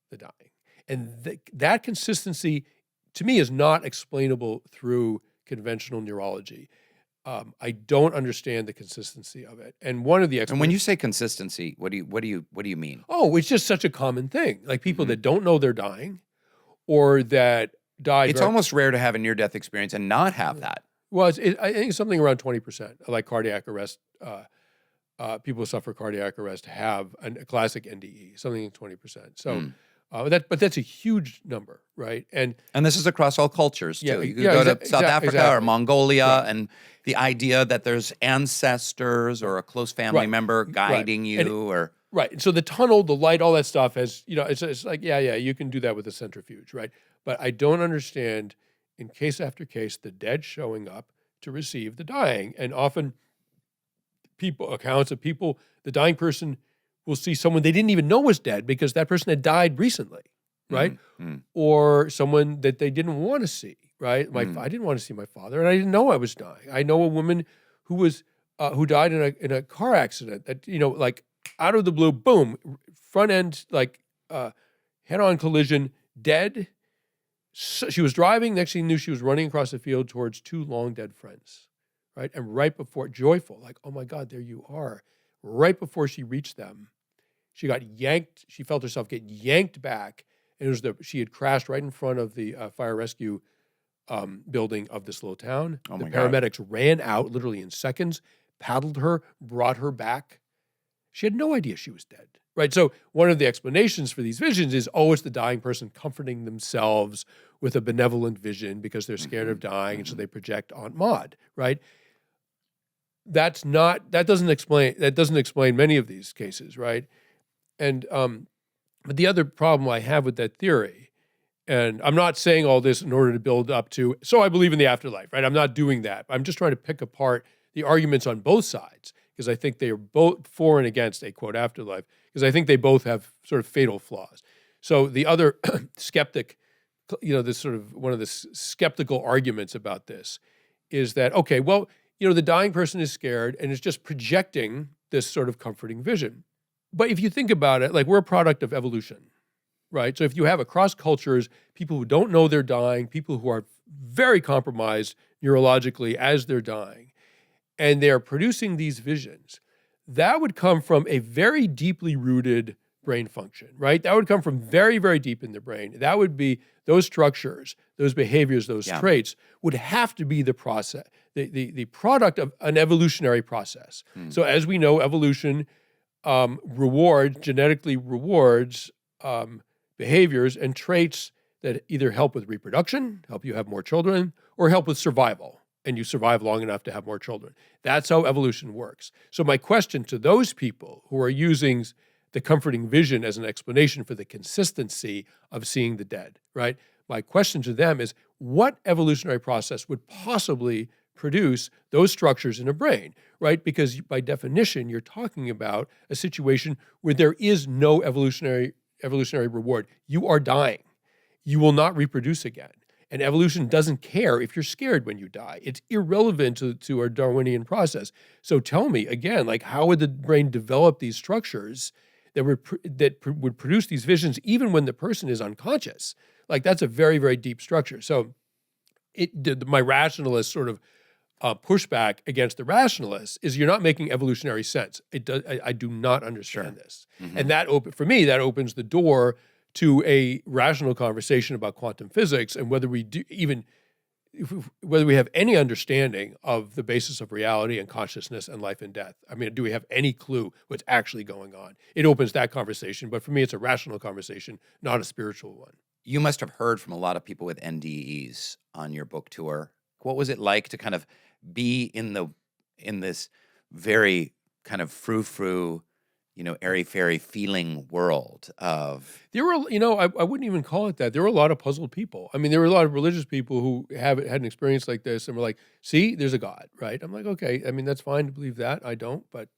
the dying. And that consistency, to me, is not explainable through conventional neurology. I don't understand the consistency of it. And one of the And when you say consistency, what do you mean? Oh, it's just such a common thing. Like people that don't know they're dying, or that died. It's almost rare to have a near-death experience and not have that. Well, I think it's something around 20%, like cardiac arrest. People who suffer cardiac arrest have a classic NDE, something like 20%. So, but that's a huge number, right? And this is across all cultures too. Yeah, You can go to South Africa or exactly. Mongolia, and the idea that there's ancestors or a close family member guiding you, Right. And so the tunnel, the light, all that stuff has, it's like, you can do that with a centrifuge, right? But I don't understand, in case after case, the dead showing up to receive the dying. And often accounts of people, the dying person will see someone they didn't even know was dead because that person had died recently, right? Or someone that they didn't want to see, right? I didn't want to see my father, and I didn't know I was dying. I know a woman who died in a car accident that, like, out of the blue, boom, front end, head-on collision, dead. So she was driving. Next thing you knew, she was running across the field towards two long dead friends, right? And right before, joyful, like, oh my God, there you are. Right before she reached them, she got yanked. She felt herself get yanked back, and she had crashed right in front of the fire rescue building of this little town. Oh the my God. paramedics ran out literally in seconds, paddled her, brought her back. She had no idea she was dead, right? So one of the explanations for these visions is, it's the dying person comforting themselves with a benevolent vision because they're scared of dying, and so they project Aunt Maud, right? That doesn't explain many of these cases, right? And but the other problem I have with that theory, and I'm not saying all this in order to build up to, so I believe in the afterlife, right? I'm not doing that. I'm just trying to pick apart the arguments on both sides, because I think they are both for and against a, quote, afterlife, because I think they both have sort of fatal flaws. So the other skeptic, this sort of one of the skeptical arguments about this is that, okay, well, the dying person is scared and is just projecting this sort of comforting vision. But if you think about it, like, we're a product of evolution, right? So if you have across cultures, people who don't know they're dying, people who are very compromised neurologically as they're dying, and they're producing these visions, that would come from a very deeply rooted brain function, right? That would come from very, very deep in the brain. That would be those structures, those behaviors, those traits would have to be the process, the product of an evolutionary process. So as we know, evolution genetically rewards behaviors and traits that either help with reproduction, help you have more children, or help with survival, and you survive long enough to have more children. That's how evolution works. So my question to those people who are using the comforting vision as an explanation for the consistency of seeing the dead, right? My question to them is, what evolutionary process would possibly produce those structures in a brain, right? Because by definition, you're talking about a situation where there is no evolutionary reward. You are dying. You will not reproduce again. And evolution doesn't care if you're scared when you die. It's irrelevant to our Darwinian process. So tell me, again, like, how would the brain develop these structures that would produce these visions even when the person is unconscious? Like, that's a very, very deep structure. So my rationalist sort of pushback against the rationalists is you're not making evolutionary sense. I do not understand this. Mm-hmm. And that for me, that opens the door to a rational conversation about quantum physics and whether we have any understanding of the basis of reality and consciousness and life and death. I mean, do we have any clue what's actually going on? It opens that conversation, but for me, it's a rational conversation, not a spiritual one. You must have heard from a lot of people with NDEs on your book tour. What was it like to kind of be in this very kind of frou-frou, airy-fairy feeling world of... There were, I wouldn't even call it that. There were a lot of puzzled people. I mean, there were a lot of religious people who had an experience like this and were like, see, there's a God, right? I'm like, okay, I mean, that's fine to believe that. I don't, but,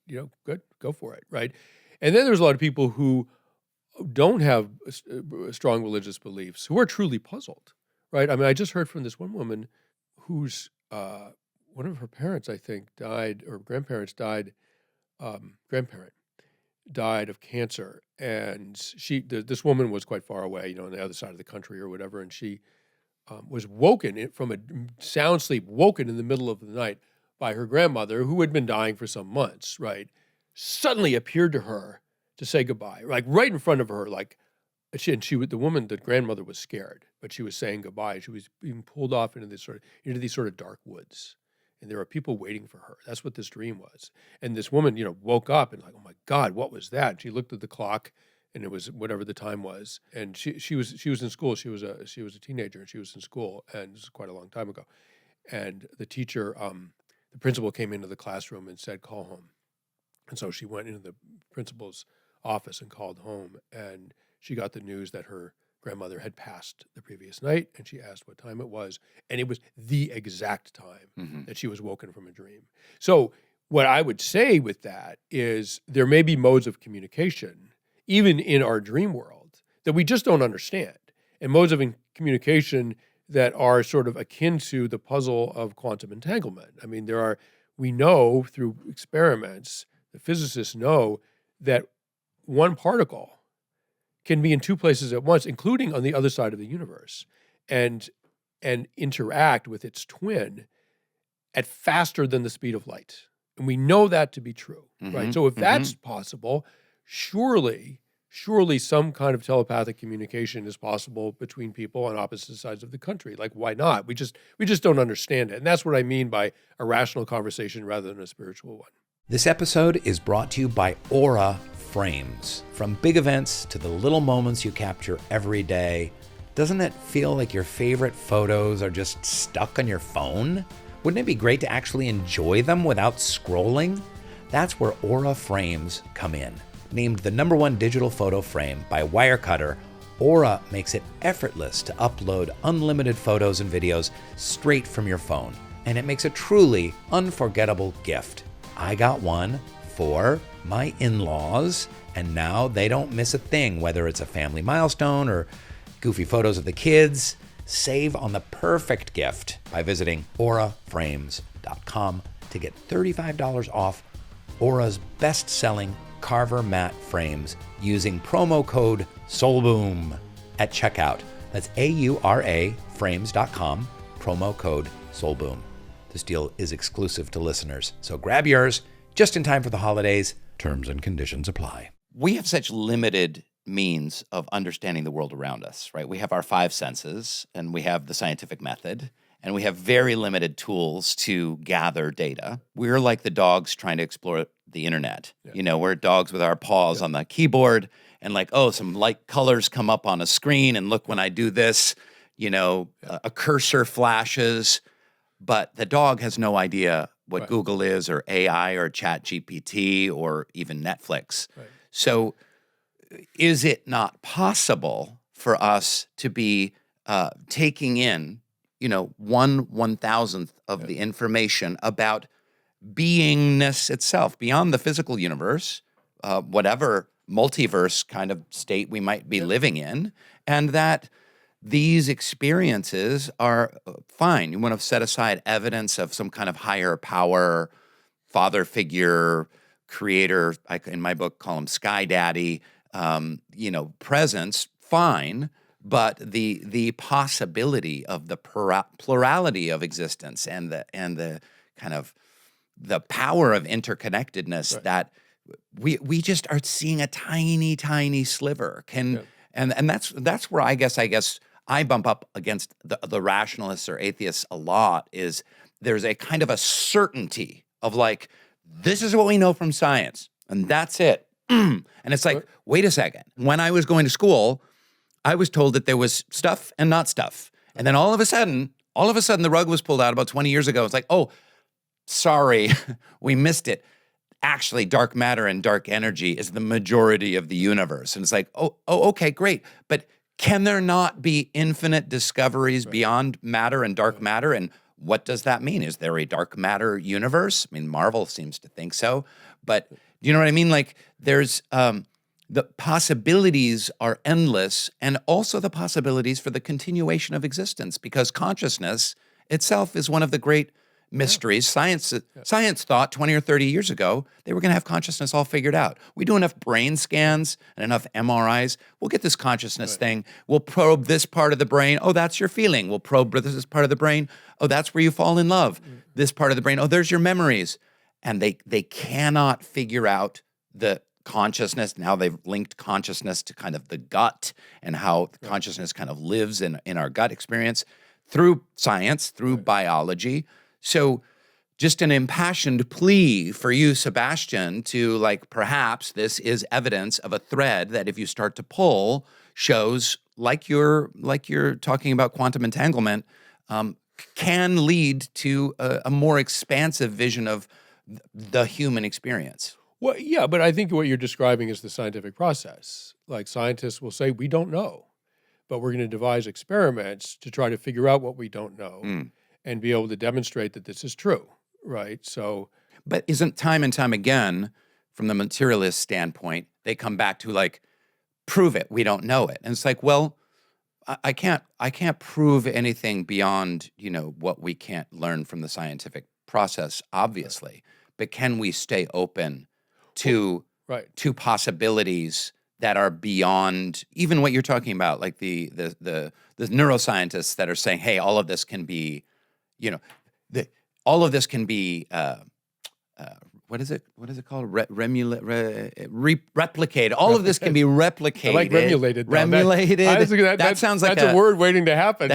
good, go for it, right? And then there's a lot of people who don't have strong religious beliefs who are truly puzzled, right? I mean, I just heard from this one woman whose one of her parents, I think, died, or grandparents died, grandparent died of cancer. And this woman was quite far away, on the other side of the country or whatever. And she was woken from a sound sleep, woken in the middle of the night by her grandmother, who had been dying for some months, right? Suddenly appeared to her to say goodbye, like right in front of her, like the grandmother was scared, but she was saying goodbye. She was being pulled off into these sort of dark woods. And there are people waiting for her. That's what this dream was. And this woman, woke up and like, oh my God, what was that? And she looked at the clock, and it was whatever the time was. And she was in school. She was a teenager, and she was in school, and this is quite a long time ago. And the teacher, the principal came into the classroom and said, call home. And so she went into the principal's office and called home, and she got the news that her grandmother had passed the previous night, and she asked what time it was, and it was the exact time that she was woken from a dream. So what I would say with that is there may be modes of communication, even in our dream world, that we just don't understand, and modes of communication that are sort of akin to the puzzle of quantum entanglement. I mean, we know through experiments, the physicists know that one particle can be in two places at once, including on the other side of the universe, and interact with its twin at faster than the speed of light. And we know that to be true, right? So if that's possible, surely some kind of telepathic communication is possible between people on opposite sides of the country. Like, why not? We just don't understand it. And that's what I mean by a rational conversation rather than a spiritual one. This episode is brought to you by Aura Frames. From big events to the little moments you capture every day, doesn't it feel like your favorite photos are just stuck on your phone? Wouldn't it be great to actually enjoy them without scrolling? That's where Aura Frames come in. Named the #1 digital photo frame by Wirecutter, Aura makes it effortless to upload unlimited photos and videos straight from your phone. And it makes a truly unforgettable gift. I got one for my in-laws, and now they don't miss a thing, whether it's a family milestone or goofy photos of the kids. Save on the perfect gift by visiting auraframes.com to get $35 off Aura's best-selling Carver matte frames using promo code SOULBOOM at checkout. That's AURA frames.com, promo code SOULBOOM. This deal is exclusive to listeners, so grab yours just in time for the holidays. Terms and conditions apply. We have such limited means of understanding the world around us, right? We have our 5 senses, and we have the scientific method, and we have very limited tools to gather data. We're like the dogs trying to explore the internet. Yeah. We're dogs with our paws on the keyboard, and like, oh, some light colors come up on a screen, and look, when I do this, a cursor flashes. but the dog has no idea what Right. Google is or AI or ChatGPT or even Netflix. Right. So is it not possible for us to be taking in, 1/1000th of the information about beingness itself beyond the physical universe, whatever multiverse kind of state we might be living in, and that these experiences are fine. You want to set aside evidence of some kind of higher power, father figure, creator. I, in my book, call him Sky Daddy. Presence, fine. But the possibility of the plurality of existence and the kind of the power of interconnectedness that we just are seeing a tiny, tiny sliver. And that's where I guess I bump up against the rationalists or atheists a lot. Is there's a kind of a certainty of like, this is what we know from science, and that's it. And it's like, wait a second. When I was going to school, I was told that there was stuff and not stuff. And then all of a sudden, the rug was pulled out about 20 years ago. It's like, oh, sorry, we missed it. Actually, dark matter and dark energy is the majority of the universe. And it's like, oh, okay, great. But can there not be infinite discoveries beyond matter and dark matter? And what does that mean? Is there a dark matter universe? I mean, Marvel seems to think so. But do you know what I mean? Like, there's the possibilities are endless, and also the possibilities for the continuation of existence, because consciousness itself is one of the great mysteries. Science thought 20 or 30 years ago they were going to have consciousness all figured out. We do enough brain scans and enough MRIs, we'll get this consciousness thing. We'll probe this part of the brain. Oh, that's your feeling. We'll probe this part of the brain. Oh, that's where you fall in love. This part of the brain. Oh, there's your memories. And they cannot figure out the consciousness. Now they've linked consciousness to kind of the gut and how consciousness kind of lives in our gut experience through science, through biology. So just an impassioned plea for you, Sebastian, to like, perhaps this is evidence of a thread that if you start to pull shows like you're talking about quantum entanglement, can lead to a more expansive vision of the human experience. Well, yeah, but I think what you're describing is the scientific process. Like, scientists will say, we don't know, but we're going to devise experiments to try to figure out what we don't know and be able to demonstrate that this is true, right? So, but isn't time and time again, from the materialist standpoint, they come back to like, prove it, we don't know it. And it's like, well, I can't prove anything beyond, what we can't learn from the scientific process, obviously. But can we stay open to possibilities that are beyond even what you're talking about, like the neuroscientists that are saying, hey, all of this can be, all of this can be, what is it called? Replicated. All of this can be replicated. I like remulated. Remulated. That sounds like that's a word waiting to happen.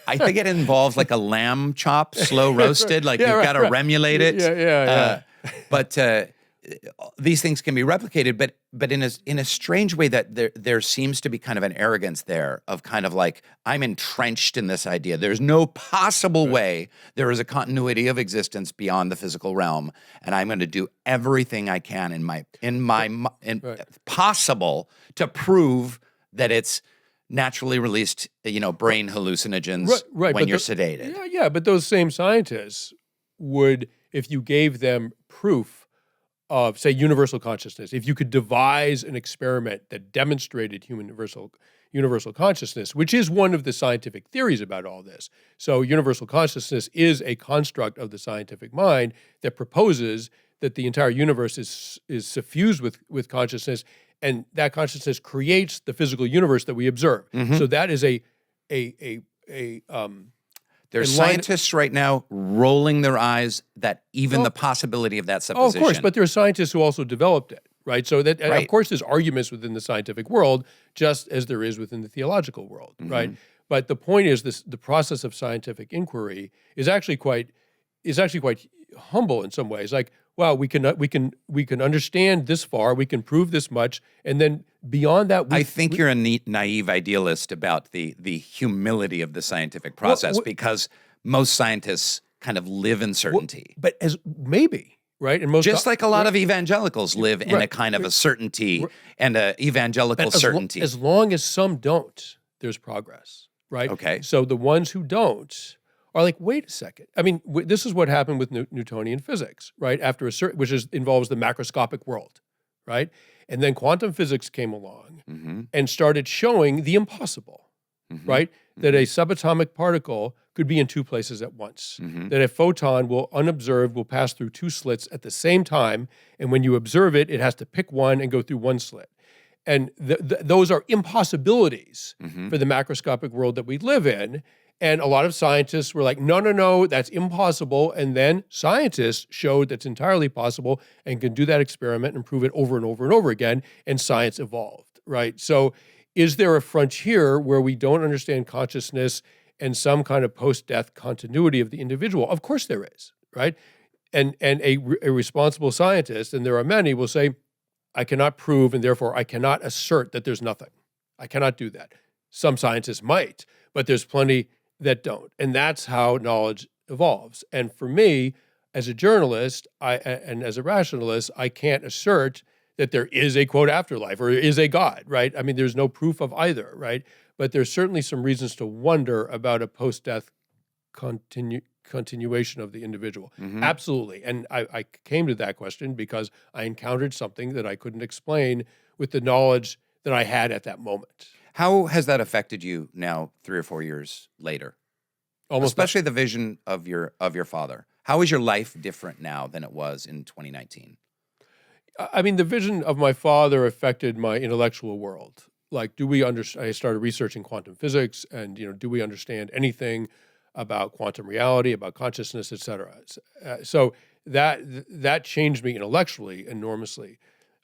I think it involves like a lamb chop, slow roasted. Like you've got to remulate it. But these things can be replicated, but in a strange way that there seems to be kind of an arrogance there of kind of like, I'm entrenched in this idea. There's no possible way there is a continuity of existence beyond the physical realm, and I'm going to do everything I can possible to prove that it's naturally released, brain hallucinogens when you're sedated. Yeah, but those same scientists would, if you gave them proof of, say, universal consciousness, if you could devise an experiment that demonstrated universal consciousness, which is one of the scientific theories about all this. So universal consciousness is a construct of the scientific mind that proposes that the entire universe is suffused with consciousness, and that consciousness creates the physical universe that we observe. So that is there's scientists right now rolling their eyes that even the possibility of that supposition. Oh, of course, but there are scientists who also developed it, right? So that, of course, there's arguments within the scientific world, just as there is within the theological world, right? But the point is, the process of scientific inquiry is actually quite humble in some ways. Like, wow, we can understand this far, we can prove this much, and then beyond that, I think you're a naive idealist about the humility of the scientific process, because most scientists kind of live in certainty. But as maybe, right? And most Just like a lot of evangelicals live in a kind of a certainty and a evangelical certainty. As long as some don't, there's progress, right? Okay. So the ones who don't are like, wait a second. I mean, this is what happened with Newtonian physics, right? After a certain, which involves the macroscopic world, right? And then quantum physics came along and started showing the impossible, right? That a subatomic particle could be in two places at once. That a photon unobserved will pass through two slits at the same time. And when you observe it, it has to pick one and go through one slit. And those are impossibilities for the macroscopic world that we live in. And a lot of scientists were like, no, that's impossible. And then scientists showed that's entirely possible and can do that experiment and prove it over and over and over again. And science evolved, right? So is there a frontier where we don't understand consciousness and some kind of post-death continuity of the individual? Of course there is, right? And a responsible scientist, and there are many, will say, I cannot prove and therefore I cannot assert that there's nothing. I cannot do that. Some scientists might, but there's plenty that don't. And that's how knowledge evolves. And for me, as a journalist and as a rationalist, I can't assert that there is a, quote, afterlife or is a God, right? I mean, there's no proof of either, right? But there's certainly some reasons to wonder about a post-death continuation of the individual. Absolutely. And I came to that question because I encountered something that I couldn't explain with the knowledge that I had at that moment. How has that affected you now 3 or 4 years later? Especially the vision of your father. How is your life different now than it was in 2019? I mean, the vision of my father affected my intellectual world. Like, do we understand? I started researching quantum physics, and do we understand anything about quantum reality, about consciousness, et cetera? So that changed me intellectually enormously.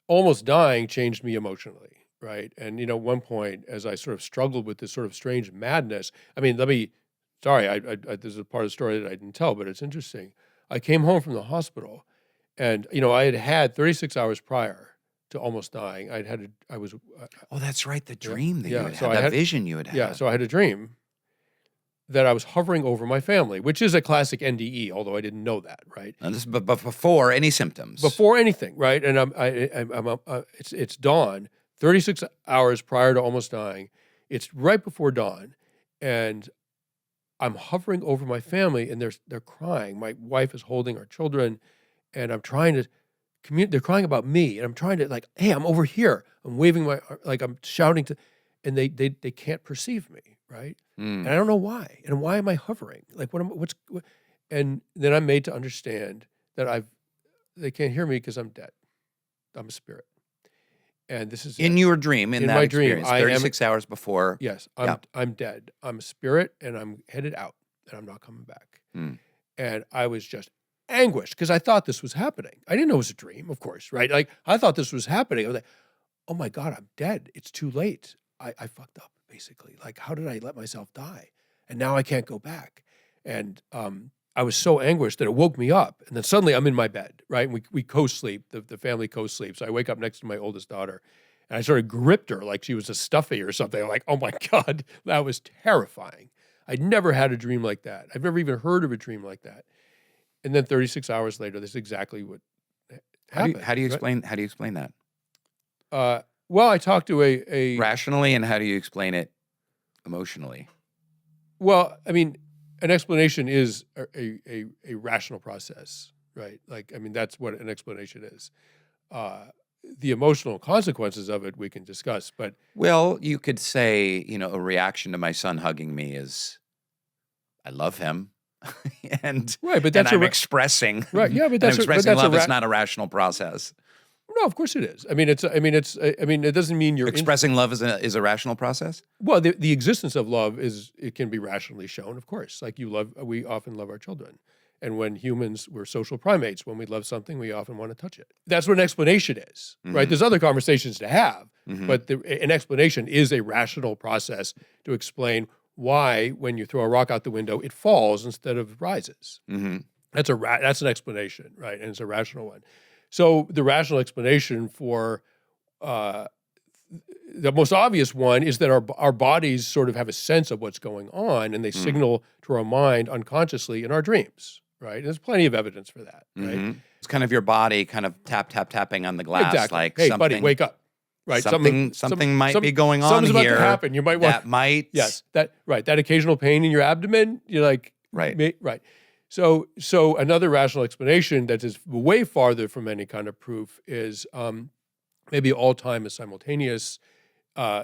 Almost dying changed me emotionally. Right. And, at one point, as I sort of struggled with this sort of strange madness, I mean, this is a part of the story that I didn't tell, but it's interesting. I came home from the hospital and, I had 36 hours prior to almost dying. Oh, that's right. The dream that you had, so that vision you had had. Yeah. So I had a dream that I was hovering over my family, which is a classic NDE, although I didn't know that, right? And this, but before any symptoms. Before anything, right? And it's dawn. 36 hours prior to almost dying. It's right before dawn, and I'm hovering over my family, and they're crying. My wife is holding our children, and I'm trying to communicate. They're crying about me, and I'm trying to hey, I'm over here. I'm waving I'm shouting to, and they can't perceive me, right? And I don't know why. And why am I hovering? And then I'm made to understand that they can't hear me because I'm dead. I'm a spirit. And this is in your dream, in that my experience, dream, 36 hours before. Yes, I'm dead. I'm a spirit, and I'm headed out, and I'm not coming back. And I was just anguished because I thought this was happening. I didn't know it was a dream, of course, right? Like, I thought this was happening. I was like, oh my God, I'm dead. It's too late. I fucked up, basically. Like, how did I let myself die? And now I can't go back. And I was so anguished that it woke me up. And then suddenly I'm in my bed, right? And we co-sleep, the family co-sleeps. So I wake up next to my oldest daughter, and I sort of gripped her like she was a stuffy or something. I'm like, oh my God, that was terrifying. I'd never had a dream like that. I've never even heard of a dream like that. And then 36 hours later, this is exactly what happened. How do you explain that? Well, I talked to a rationally, and how do you explain it emotionally? Well, I mean, an explanation is a rational process, right? Like, I mean, that's what an explanation is. The emotional consequences of it we can discuss, but... Well, you could say, a reaction to my son hugging me is, I love him. and right, but that's I'm expressing. Right, yeah, but that's expressing love is not a rational process. No, of course it is. I mean, it doesn't mean you're expressing love is a rational process. Well, the existence of love it can be rationally shown, of course. Like we often love our children, and when humans were social primates, when we love something, we often want to touch it. That's what an explanation is, right? There's other conversations to have, but an explanation is a rational process to explain why, when you throw a rock out the window, it falls instead of rises. That's an explanation, right? And it's a rational one. So the rational explanation for the most obvious one is that our bodies sort of have a sense of what's going on, and they signal to our mind unconsciously in our dreams, right? And there's plenty of evidence for that, right? It's kind of your body kind of tapping on the glass, Exactly. like hey, something, buddy, wake up. Right, something might be going on something's here. about to happen. You might want that might, that occasional pain in your abdomen. You're like, right. So another rational explanation that is way farther from any kind of proof is maybe all time is simultaneous.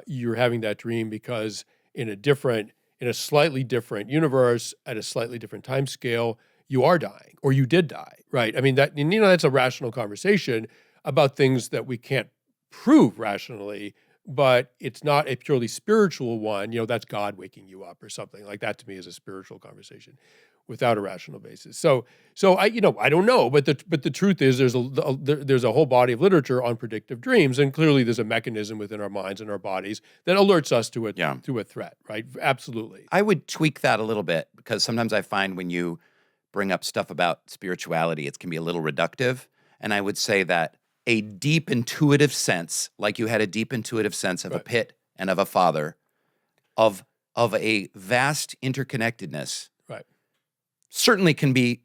You're having that dream because in a slightly different universe at a slightly different time scale, you are dying or you did die, right? I mean, that's a rational conversation about things that we can't prove rationally, but it's not a purely spiritual one. That's God waking you up or something like that. To me is a spiritual conversation without a rational basis. So I don't know, but the truth is there's a whole body of literature on predictive dreams, and clearly there's a mechanism within our minds and our bodies that alerts us to a threat, right? Absolutely. I would tweak that a little bit, because sometimes I find when you bring up stuff about spirituality, it can be a little reductive. And I would say that a deep intuitive sense, like you had a deep intuitive sense of a pit and of a father, of a vast interconnectedness, certainly can be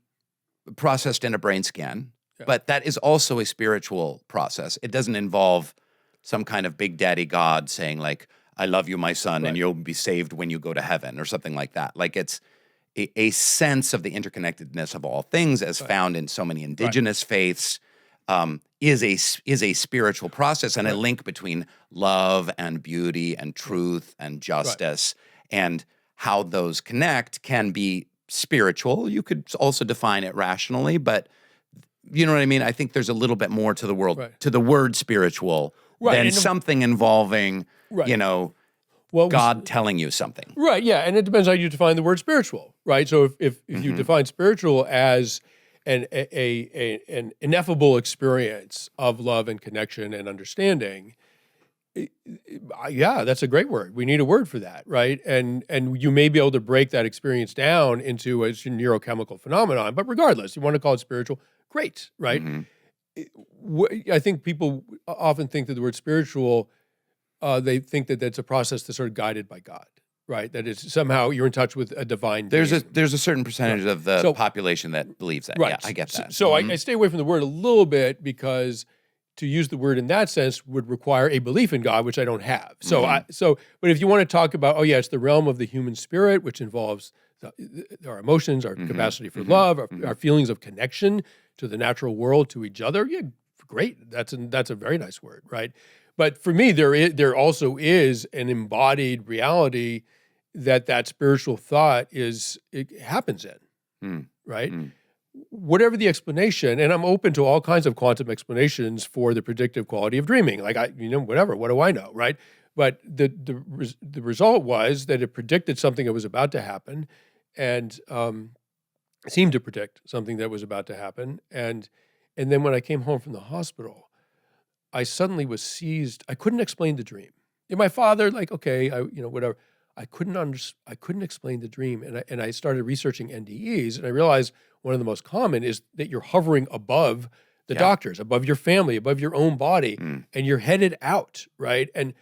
processed in a brain scan, but that is also a spiritual process. It doesn't involve some kind of big daddy God saying like, I love you, my son, and you'll be saved when you go to heaven or something like that. Like it's a sense of the interconnectedness of all things as found in so many indigenous faiths, is a spiritual process and a link between love and beauty and truth and justice, and how those connect can be spiritual. You could also define it rationally, but you know what I mean? I think there's a little bit more to the world, to the word spiritual than something involving, God telling you something. Right, yeah, and it depends how you define the word spiritual, right? So if you define spiritual as an ineffable experience of love and connection and understanding, that's a great word. We need a word for that, right? And you may be able to break that experience down into a neurochemical phenomenon, but regardless, you want to call it spiritual, great, right? I think people often think that the word spiritual, they think that that's a process that's sort of guided by God, right? That it's somehow you're in touch with a divine being. There's a certain percentage of the population that believes that. Right. Yeah, I get that. So I stay away from the word a little bit, because to use the word in that sense would require a belief in God, which I don't have. But if you want to talk about, it's the realm of the human spirit, which involves our emotions, our capacity for love, our feelings of connection to the natural world, to each other. Yeah, great. That's a very nice word, right? But for me, there also is an embodied reality that spiritual thought happens in, right? Whatever the explanation, and I'm open to all kinds of quantum explanations for the predictive quality of dreaming. Like whatever, what do I know, right? But the result was that it predicted something that was about to happen, and seemed to predict something that was about to happen. And then when I came home from the hospital, I suddenly was seized. I couldn't explain the dream. And my father, whatever. I couldn't explain the dream, and I started researching NDEs, and I realized one of the most common is that you're hovering above the doctors, above your family, above your own body, and you're headed out, right? And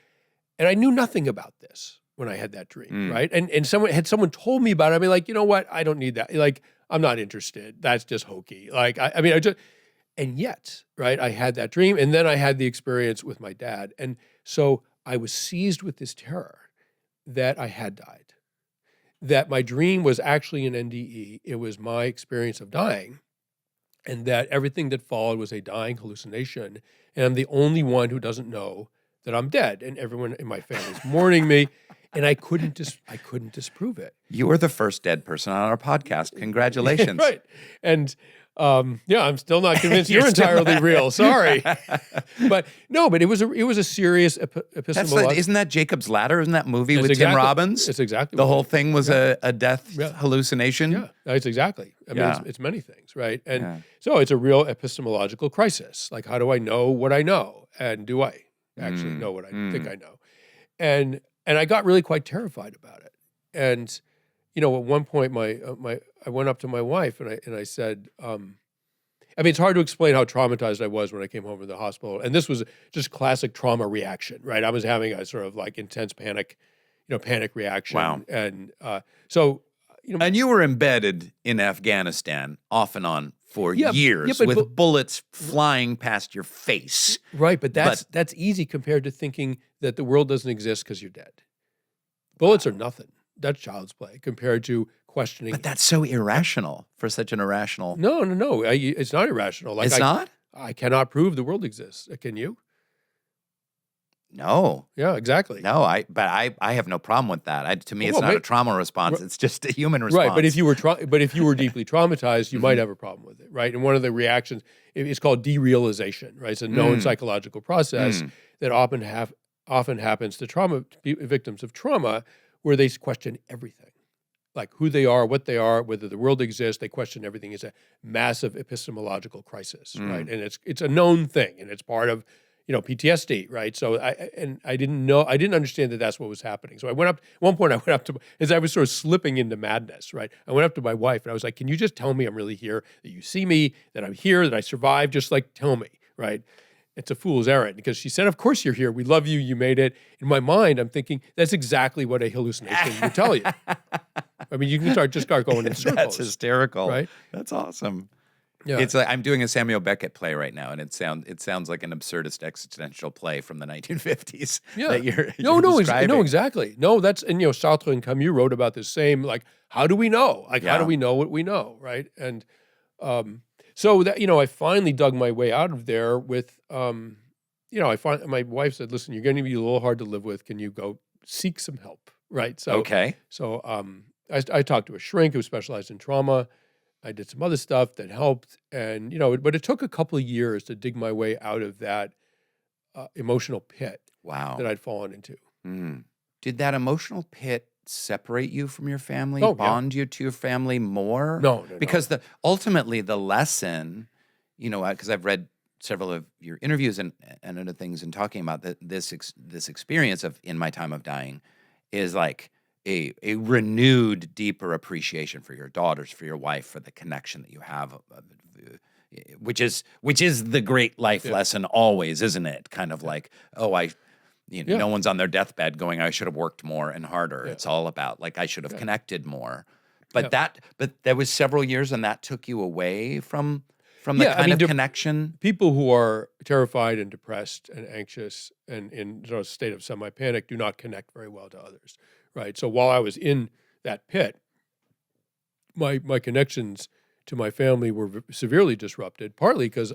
I knew nothing about this when I had that dream, right? And someone told me about it, I'd be like, you know what? I don't need that. Like, I'm not interested. That's just hokey. Like, and yet, right? I had that dream, and then I had the experience with my dad, and so I was seized with this terror that I had died, that my dream was actually an NDE. It was my experience of dying, and that everything that followed was a dying hallucination. And I'm the only one who doesn't know that I'm dead, and everyone in my family's mourning me, and I couldn't disprove it. You were the first dead person on our podcast. Congratulations. Right. And I'm still not convinced you're entirely real. Sorry. But it was a serious epistemological. Isn't that Jacob's Ladder? Isn't that movie with Tim Robbins? It's exactly the whole thing was a death hallucination. Yeah, that's exactly. I mean, it's many things, right? And so it's a real epistemological crisis. Like, how do I know what I know? And do I actually know what I think I know? And I got really quite terrified about it. And at one point, I went up to my wife and I said, I mean, it's hard to explain how traumatized I was when I came home from the hospital. And this was just classic trauma reaction, right? I was having a sort of like intense panic reaction. Wow. And so, And you were embedded in Afghanistan off and on for years with bullets flying past your face. Right, but that's easy compared to thinking that the world doesn't exist because you're dead. Bullets are nothing. That's child's play compared to questioning. But that's so irrational for such an irrational. No. It's not irrational. It's not? I cannot prove the world exists. Can you? No. Yeah, exactly. No, I have no problem with that. To me, it's not a trauma response. It's just a human response. Right, but if you were deeply traumatized, you might have a problem with it, right? And one of the reactions, it's called derealization, right? It's a known psychological process that often happens to victims of trauma, where they question everything, like who they are, what they are, whether the world exists. They question everything. It's a massive epistemological crisis, right? And it's a known thing, and it's part of PTSD, right? So I didn't understand that that's what was happening. So at one point I went up to, as I was sort of slipping into madness, right? I went up to my wife and I was like, can you just tell me I'm really here, that you see me, that I'm here, that I survived, just like tell me, right? It's a fool's errand, because she said, of course you're here. We love you. You made it. In my mind, I'm thinking, that's exactly what a hallucination would tell you. I mean, you can start going in circles. That's hysterical. Right? That's awesome. Yeah. It's like I'm doing a Samuel Beckett play right now, and it sounds like an absurdist existential play from the 1950s. Yeah. That you're describing. no, exactly. No, that's, and Sartre and Camus wrote about this same, like, how do we know? Like, how do we know what we know, right? And so that, I finally dug my way out of there with, my wife said, listen, you're going to be a little hard to live with. Can you go seek some help, right? So, okay. So I talked to a shrink who specialized in trauma. I did some other stuff that helped, and but it took a couple of years to dig my way out of that emotional pit. Wow. That I'd fallen into. Did that emotional pit separate you from your family, bond you to your family more? No. Because ultimately the lesson, because I've read several of your interviews and other things, and talking about this experience of in my time of dying is like a renewed, deeper appreciation for your daughters, for your wife, for the connection that you have, which is the great life lesson always, isn't it? Kind of like, no one's on their deathbed going, I should have worked more and harder. It's all about like, I should have connected more. But but there was several years, and that took you away from the kind of connection. People who are terrified and depressed and anxious and in sort of state of semi-panic do not connect very well to others. Right. So while I was in that pit, my connections to my family were severely disrupted, partly because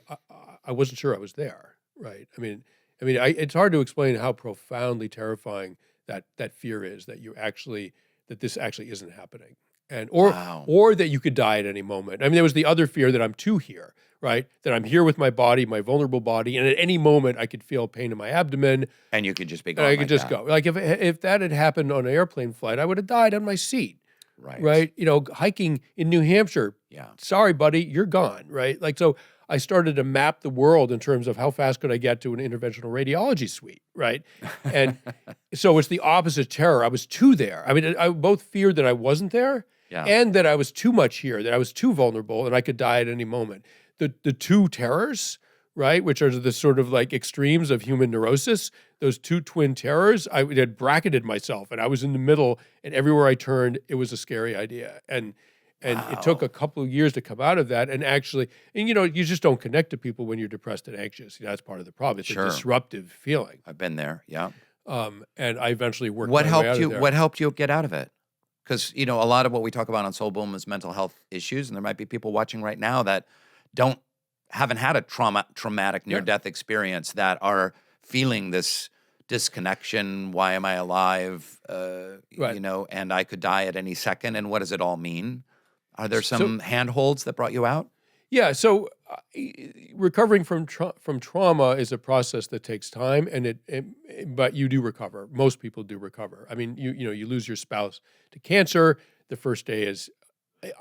I wasn't sure I was there. Right. I mean, it's hard to explain how profoundly terrifying that fear is, that this actually isn't happening, and or that you could die at any moment. I mean, there was the other fear that I'm too here. Right, that I'm here with my body, my vulnerable body, and at any moment I could feel pain in my abdomen, and you could just be gone. I could just go. Like if that had happened on an airplane flight, I would have died on my seat. Right. Hiking in New Hampshire. Yeah. Sorry, buddy, you're gone. Right. Like, so I started to map the world in terms of how fast could I get to an interventional radiology suite. Right. And so it's the opposite terror. I was too there. I mean, I both feared that I wasn't there, and that I was too much here, that I was too vulnerable, and I could die at any moment. The two terrors, right, which are the sort of like extremes of human neurosis, those two twin terrors, I had bracketed myself, and I was in the middle, and everywhere I turned, it was a scary idea. And it took a couple of years to come out of that, and actually, you just don't connect to people when you're depressed and anxious. That's part of the problem. It's a disruptive feeling. I've been there, yeah. And I eventually worked my way out of there. What helped you get out of it? Because, a lot of what we talk about on Soul Boom is mental health issues, and there might be people watching right now that haven't had a traumatic near-death experience, that are feeling this disconnection. Why am I alive? And I could die at any second. And what does it all mean? Are there some handholds that brought you out? Yeah. So recovering from trauma is a process that takes time, but you do recover. Most people do recover. I mean, you lose your spouse to cancer. The first day is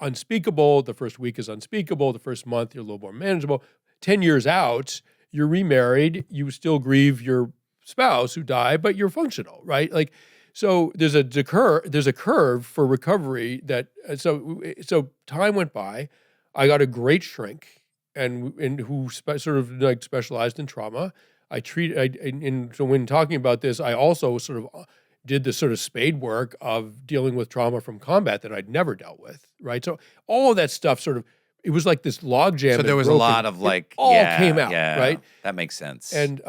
unspeakable. The first week is unspeakable. The first month, you're a little more manageable. 10 years out, you're remarried. You still grieve your spouse who died, but you're functional, right? Like, so there's a curve for recovery that, so time went by. I got a great shrink, and who sort of like specialized in trauma. So when talking about this, I also sort of did the sort of spade work of dealing with trauma from combat that I'd never dealt with, right? So all of that stuff sort of, it was like this logjam. So there was a lot of like, all came out, right? That makes sense. And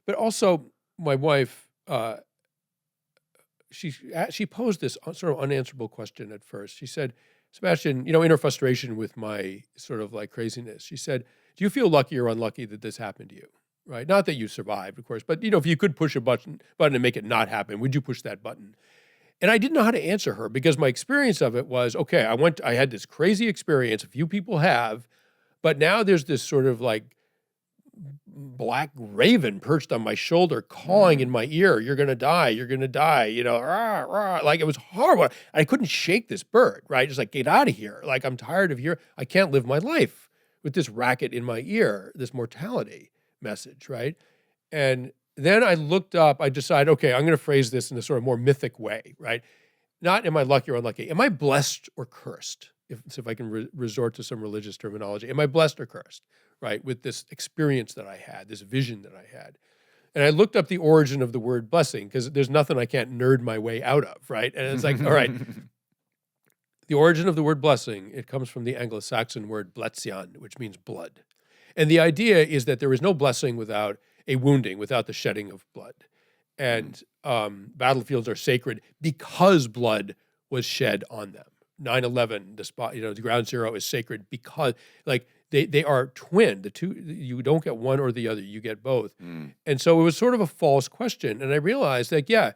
but also my wife, she posed this sort of unanswerable question at first. She said, Sebastian, in her frustration with my sort of like craziness, she said, do you feel lucky or unlucky that this happened to you? Right? Not that you survived, of course, but if you could push a button and make it not happen, would you push that button? And I didn't know how to answer her because my experience of it was, okay, I had this crazy experience, a few people have, but now there's this sort of like black raven perched on my shoulder, cawing in my ear, you're going to die, rah, rah. Like it was horrible. I couldn't shake this bird, right? Just like, get out of here. Like, I'm tired of here. I can't live my life with this racket in my ear, this mortality message, right? And then I looked up, I decided, okay, I'm going to phrase this in a sort of more mythic way, right? Not am I lucky or unlucky? Am I blessed or cursed? If I can resort to some religious terminology. Am I blessed or cursed, right? With this experience that I had, this vision that I had. And I looked up the origin of the word blessing because there's nothing I can't nerd my way out of, right? And it's like, all right, the origin of the word blessing, it comes from the Anglo-Saxon word bletsion, which means blood. And the idea is that there is no blessing without a wounding, without the shedding of blood. And battlefields are sacred because blood was shed on them. 9/11, the spot, the ground zero is sacred because like they are twin. The two, you don't get one or the other, you get both. And so it was sort of a false question. And I realized that, yeah,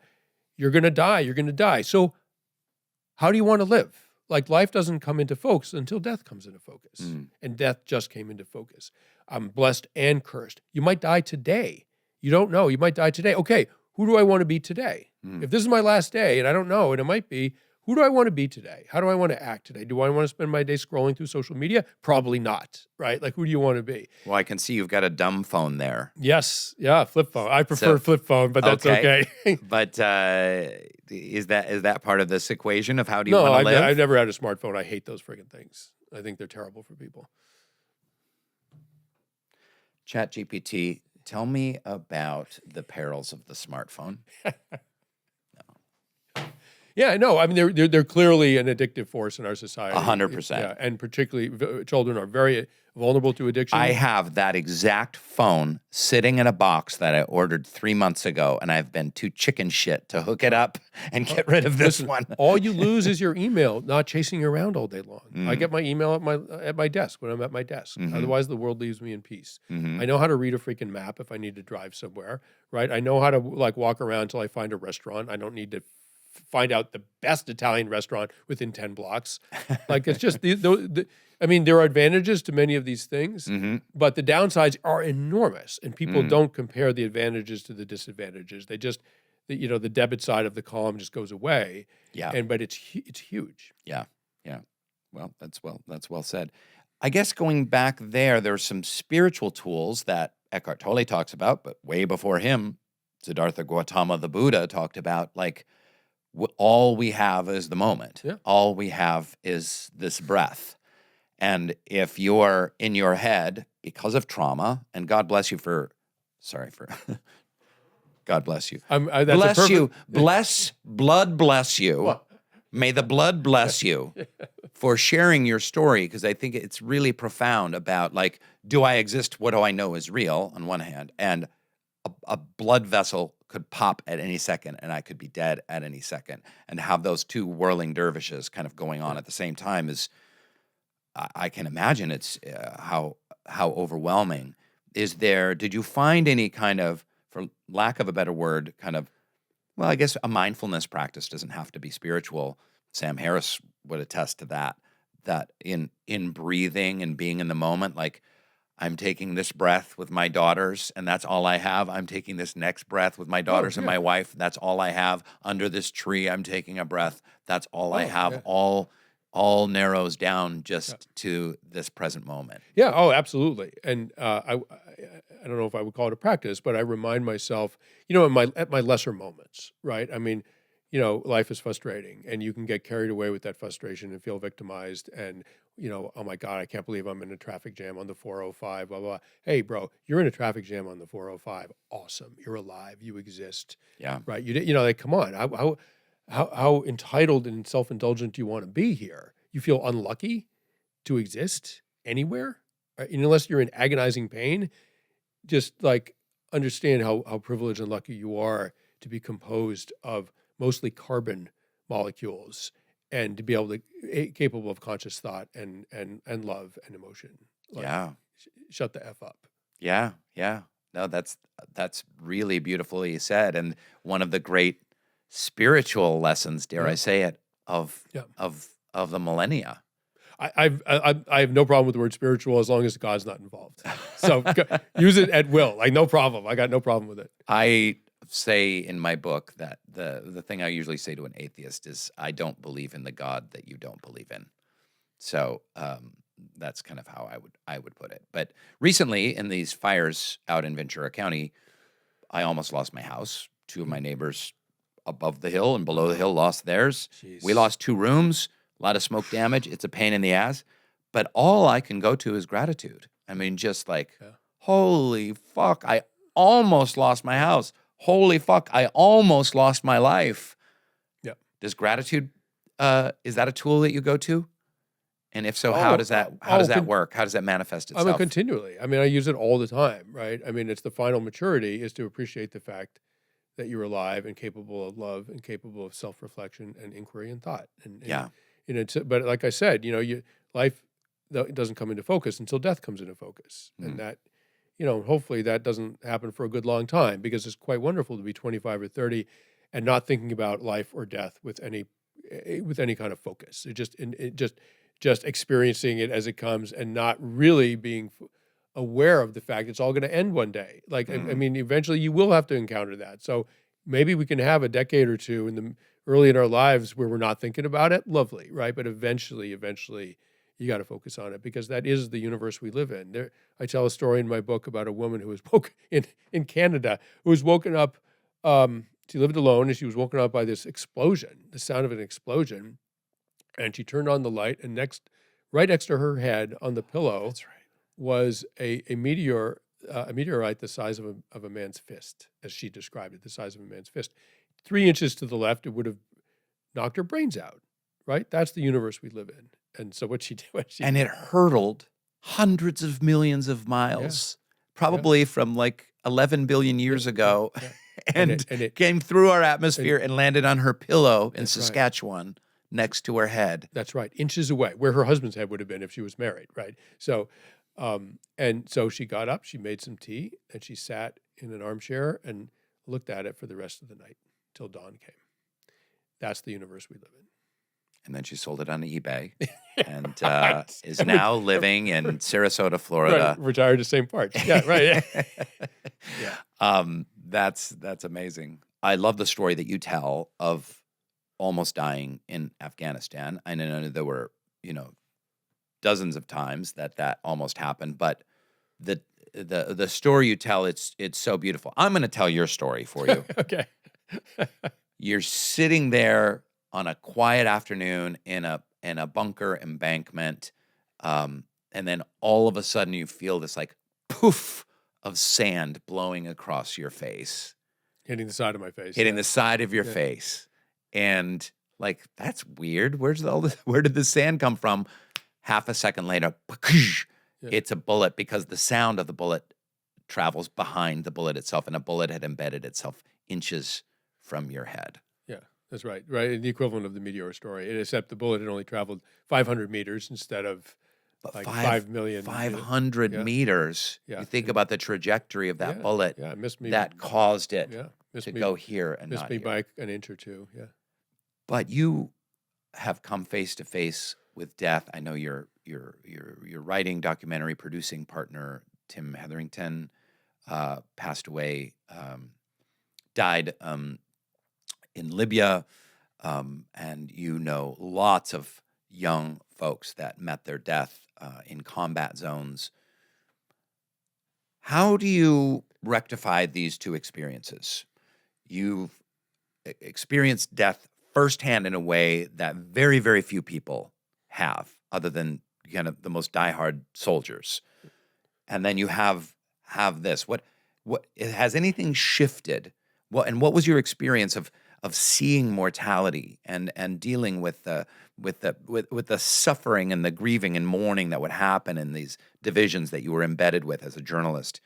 you're going to die. So how do you want to live? Like life doesn't come into focus until death comes into focus. And death just came into focus. I'm blessed and cursed. You might die today. You don't know. You might die today. Okay, who do I want to be today? If this is my last day, and I don't know, and it might be, who do I want to be today? How do I want to act today? Do I want to spend my day scrolling through social media? Probably not, right? Like, who do you want to be? Well, I can see you've got a dumb phone there. Yes, yeah, flip phone. I prefer flip phone, but that's okay. But is that part of this equation of how do you want to live? No, I've never had a smartphone. I hate those friggin' things. I think they're terrible for people. ChatGPT, tell me about the perils of the smartphone. Yeah, no, I mean, they're clearly an addictive force in our society. 100%. Yeah, and particularly children are very vulnerable to addiction. I have that exact phone sitting in a box that I ordered 3 months ago, and I've been too chicken shit to hook it up and get rid of this one. All you lose is your email, not chasing you around all day long. I get my email at my desk when I'm at my desk. Otherwise, the world leaves me in peace. I know how to read a freaking map if I need to drive somewhere, right? I know how to like walk around until I find a restaurant. I don't need to find out the best Italian restaurant within 10 blocks. Like it's just, I mean, there are advantages to many of these things, but the downsides are enormous. And people don't compare the advantages to the disadvantages. They just, the debit side of the column just goes away. Yeah. But it's huge. Yeah. Yeah. Well, that's well said. I guess going back there's some spiritual tools that Eckhart Tolle talks about, but way before him, Siddhartha Gautama, the Buddha, talked about like, all we have is the moment. Yeah. All we have is this breath. And if you're in your head because of trauma, and God bless you God bless you. Bless you. Blood bless you. What? May the blood bless you for sharing your story, because I think it's really profound about like, do I exist? What do I know is real on one hand? And a blood vessel could pop at any second and I could be dead at any second. And have those two whirling dervishes kind of going on at the same time is, I can imagine it's how overwhelming. Did you find any kind of, for lack of a better word, kind of, well, I guess a mindfulness practice doesn't have to be spiritual. Sam Harris would attest to that in breathing and being in the moment, like, I'm taking this breath with my daughters, and that's all I have. I'm taking this next breath with my daughters and my wife. That's all I have. Under this tree, I'm taking a breath. That's all I have. Yeah. All narrows down just to this present moment. Yeah. Oh, absolutely. And I don't know if I would call it a practice, but I remind myself, at my lesser moments, right? I mean, life is frustrating, and you can get carried away with that frustration and feel victimized and, oh my God, I can't believe I'm in a traffic jam on the 405, blah, blah. Hey, bro, you're in a traffic jam on the 405. Awesome. You're alive. You exist. Yeah. Right. Like, come on. How entitled and self-indulgent do you want to be here? You feel unlucky to exist anywhere, right? And unless you're in agonizing pain, just like understand how privileged and lucky you are to be composed of mostly carbon molecules and to be capable of conscious thought and love and emotion. Like, Yeah. Shut the F up. Yeah. Yeah. No, that's really beautifully said. And one of the great spiritual lessons, dare I say it, of the millennia. I have no problem with the word spiritual as long as God's not involved. So use it at will. Like, no problem. I got no problem with it. I say in my book that the thing I usually say to an atheist is, I don't believe in the God that you don't believe in. So that's kind of how I would put it. But recently, in these fires out in Ventura County, I almost lost my house. Two of my neighbors above the hill and below the hill lost theirs. Jeez. We lost 2 rooms, a lot of smoke damage. It's a pain in the ass. But all I can go to is gratitude. I mean, just like, holy fuck, I almost lost my house. Holy fuck, I almost lost my life. Yeah. Does gratitude, is that a tool that you go to? And if so, how does that work? How does that manifest itself? I mean, continually. I mean, I use it all the time, right? I mean, it's the final maturity is to appreciate the fact that you're alive and capable of love and capable of self-reflection and inquiry and thought. But like I said, life doesn't come into focus until death comes into focus. And that, hopefully that doesn't happen for a good long time, because it's quite wonderful to be 25 or 30 and not thinking about life or death with any kind of focus. Just experiencing it as it comes and not really being aware of the fact it's all going to end one day. Like, I mean, eventually you will have to encounter that. So maybe we can have a decade or two early in our lives where we're not thinking about it. Lovely, right? But eventually you got to focus on it, because that is the universe we live in. I tell a story in my book about a woman who was in Canada, who was woken up. She lived alone, and she was woken up by this explosion, the sound of an explosion. And she turned on the light, and right next to her head on the pillow was a meteorite the size of a man's fist, as she described it, the size of a man's fist. 3 inches to the left, it would have knocked her brains out, right? That's the universe we live in. And so what she did... it hurtled hundreds of millions of miles, probably from like 11 billion years ago, and it came through our atmosphere and landed on her pillow in Saskatchewan. Right. Next to her head. That's right. Inches away, where her husband's head would have been if she was married, right? So, and so she got up, she made some tea, and she sat in an armchair and looked at it for the rest of the night till dawn came. That's the universe we live in. And then she sold it on eBay and is now living in Sarasota, Florida. Right. Retired to same parts. Yeah, right. That's amazing. I love the story that you tell of almost dying in Afghanistan. I know there were, dozens of times that almost happened, but the story you tell, it's so beautiful. I'm going to tell your story for you. Okay. You're sitting there on a quiet afternoon in a bunker embankment, and then all of a sudden you feel this like poof of sand blowing across your face. Hitting the side of my face. Hitting the side of your face. And like, that's weird. Where did the sand come from? Half a second later, it's a bullet, because the sound of the bullet travels behind the bullet itself, and a bullet had embedded itself inches from your head. Yeah, that's right. Right. The equivalent of the meteor story, except the bullet had only traveled 500 meters instead of like 5 million. 500 meters. Yeah. You think about the trajectory of that bullet missed me. That caused it to go here and missed not me here. by an inch or two. Yeah. But you have come face to face with death. I know your writing, documentary producing partner, Tim Hetherington, passed away, died in Libya, and lots of young folks that met their death in combat zones. How do you rectify these two experiences? You've experienced death firsthand in a way that very, very few people have, other than kind of the most diehard soldiers. And then you have this. What has anything shifted? What was your experience of seeing mortality and dealing with the suffering and the grieving and mourning that would happen in these divisions that you were embedded with as a journalist,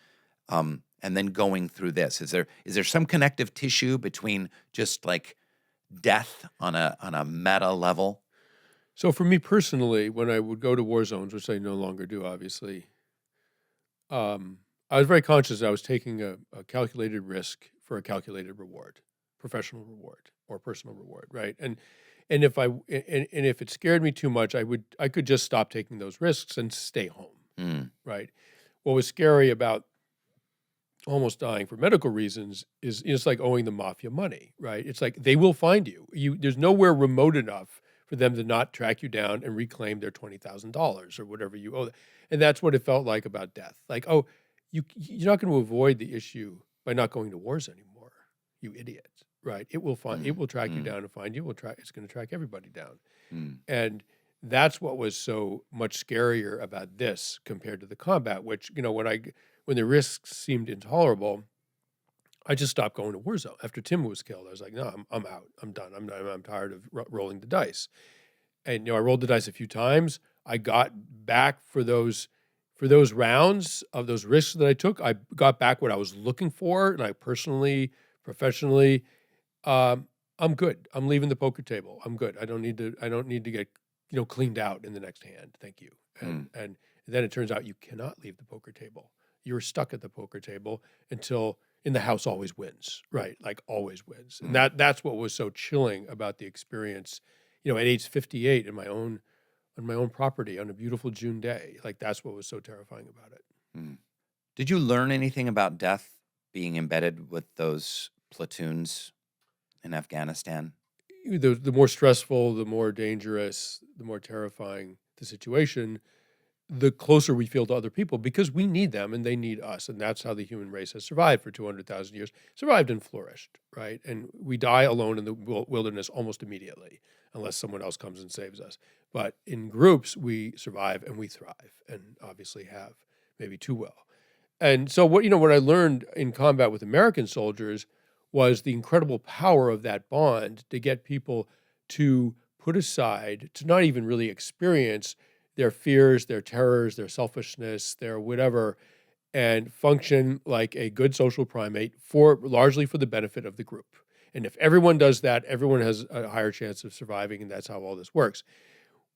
and then going through this? Is there some connective tissue between just like death on a meta level? So for me personally, when I would go to war zones, which I no longer do, obviously, I was very conscious that I was taking a calculated risk for a calculated reward, professional reward or personal reward, right? And if if it scared me too much, I could just stop taking those risks and stay home, right? What was scary about almost dying for medical reasons is it's like owing the mafia money, right? It's like they will find you. There's nowhere remote enough for them to not track you down and reclaim their $20,000 or whatever you owe them. And that's what it felt like about death. Like, oh, you're not going to avoid the issue by not going to wars anymore, you idiot, right? It will track you down and find you. It's going to track everybody down. And that's what was so much scarier about this compared to the combat, which, when the risks seemed intolerable, I just stopped going to war zone. After Tim was killed, I was like, no, I'm out. I'm done. I'm tired of rolling the dice. And, I rolled the dice a few times. I got back for those rounds of those risks that I took. I got back what I was looking for, and I personally, professionally, I'm good. I'm leaving the poker table. I'm good. I don't need to get, cleaned out in the next hand. Thank you. And then it turns out you cannot leave the poker table. You're stuck at the poker table until in the house always wins, right? Like always wins. And that's what was so chilling about the experience, at age 58 on my own property on a beautiful June day. Like that's what was so terrifying about it. Did you learn anything about death being embedded with those platoons in Afghanistan? The more stressful, the more dangerous, the more terrifying the situation, the closer we feel to other people because we need them and they need us. And that's how the human race has survived for 200,000 years, survived and flourished, right? And we die alone in the wilderness almost immediately, unless someone else comes and saves us. But in groups, we survive and we thrive, and obviously have, maybe too well. And so what I learned in combat with American soldiers was the incredible power of that bond to get people to put aside, to not even really experience their fears, their terrors, their selfishness, their whatever, and function like a good social primate largely for the benefit of the group. And if everyone does that, everyone has a higher chance of surviving, and that's how all this works.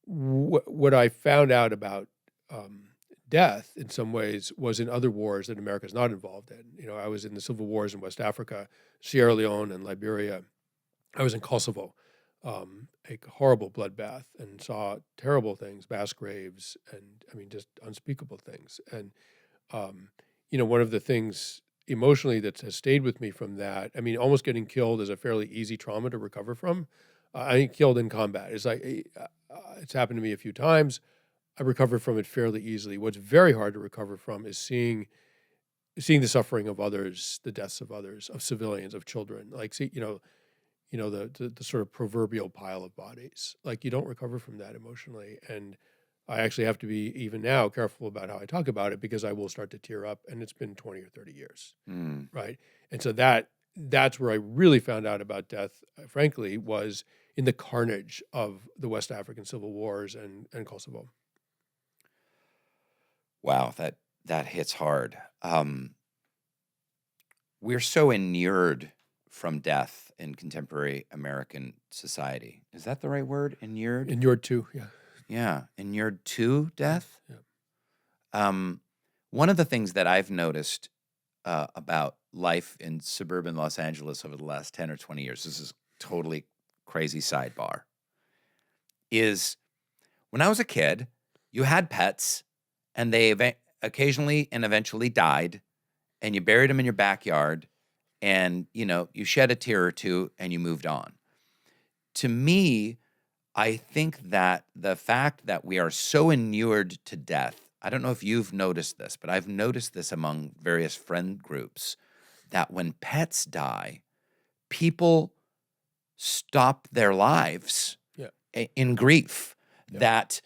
What I found out about death in some ways was in other wars that America's not involved in. I was in the civil wars in West Africa, Sierra Leone and Liberia. I was in Kosovo, a horrible bloodbath, and saw terrible things, mass graves, and just unspeakable things. And, one of the things emotionally that has stayed with me from that, almost getting killed is a fairly easy trauma to recover from. I think killed in combat. It's like, it's happened to me a few times. I recovered from it fairly easily. What's very hard to recover from is seeing the suffering of others, the deaths of others, of civilians, of children. Like, the sort of proverbial pile of bodies. Like, you don't recover from that emotionally. And I actually have to be, even now, careful about how I talk about it because I will start to tear up, and it's been 20 or 30 years, right? And so that's where I really found out about death, frankly, was in the carnage of the West African civil wars and Kosovo. Wow, that hits hard. We're so inured from death in contemporary American society. Is that the right word? Inured? Inured to, yeah. Yeah, inured to death. Yeah. One of the things that I've noticed about life in suburban Los Angeles over the last 10 or 20 years, this is totally crazy sidebar, is when I was a kid, you had pets, and they occasionally and eventually died, and you buried them in your backyard, and, you shed a tear or two, and you moved on. To me, I think that the fact that we are so inured to death, I don't know if you've noticed this, but I've noticed this among various friend groups, that when pets die, people stop their lives Yeah. in grief, that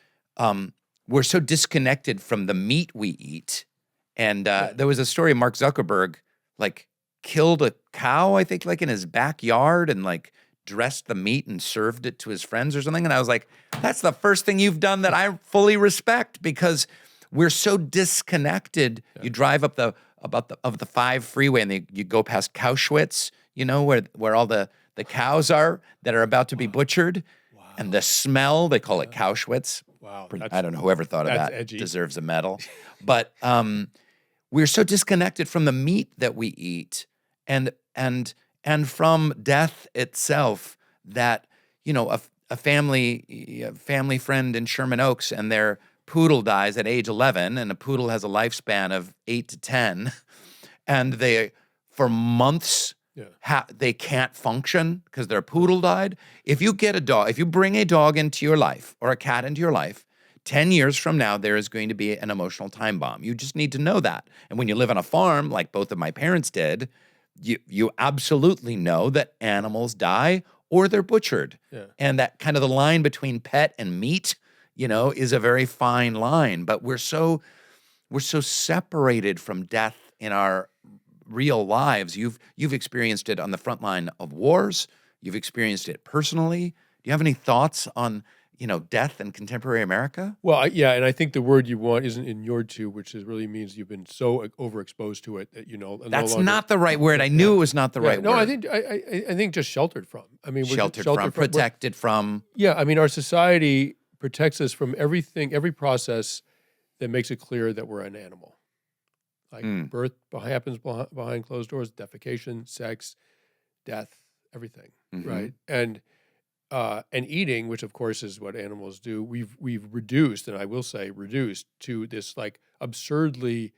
we're so disconnected from the meat we eat. And there was a story, Mark Zuckerberg, like, killed a cow, I think, like in his backyard, and like dressed the meat and served it to his friends or something. And I was like, that's the first thing you've done that I fully respect, because we're so disconnected. Yeah. You drive up the 5 freeway and you go past Cowschwitz, you know, where all the cows are that are about to be butchered. Wow. And the smell, they call it Cowschwitz. Wow. I don't know, whoever thought of that edgy. deserves a medal. But we're so disconnected from the meat that we eat and from death itself, that, you know, a family friend in Sherman Oaks, and their poodle dies at age 11, and a poodle has a lifespan of 8 to 10, and they, for months, they can't function because their poodle died. If you bring a dog into your life or a cat into your life, 10 years from now, there is going to be an emotional time bomb. You just need to know that. And when you live on a farm, like both of my parents did, you absolutely know that animals die or they're butchered. Yeah. And that kind of the line between pet and meat, you know, is a very fine line. But we're so separated from death in our real lives. You've experienced it on the front line of wars. You've experienced it personally. Do you have any thoughts on, you know, death in contemporary America? Well, and I think the word you want isn't inured to, which really means you've been so overexposed to it that, you know, that's not the right word. I knew it was not the right no, word. I think just sheltered from. I mean, sheltered from, protected from. Yeah, I mean, our society protects us from everything, every process that makes it clear that we're an animal. Like birth happens behind closed doors, defecation, sex, death, everything, right? And eating, which of course is what animals do, we've reduced, and I will say reduced, to this like absurdly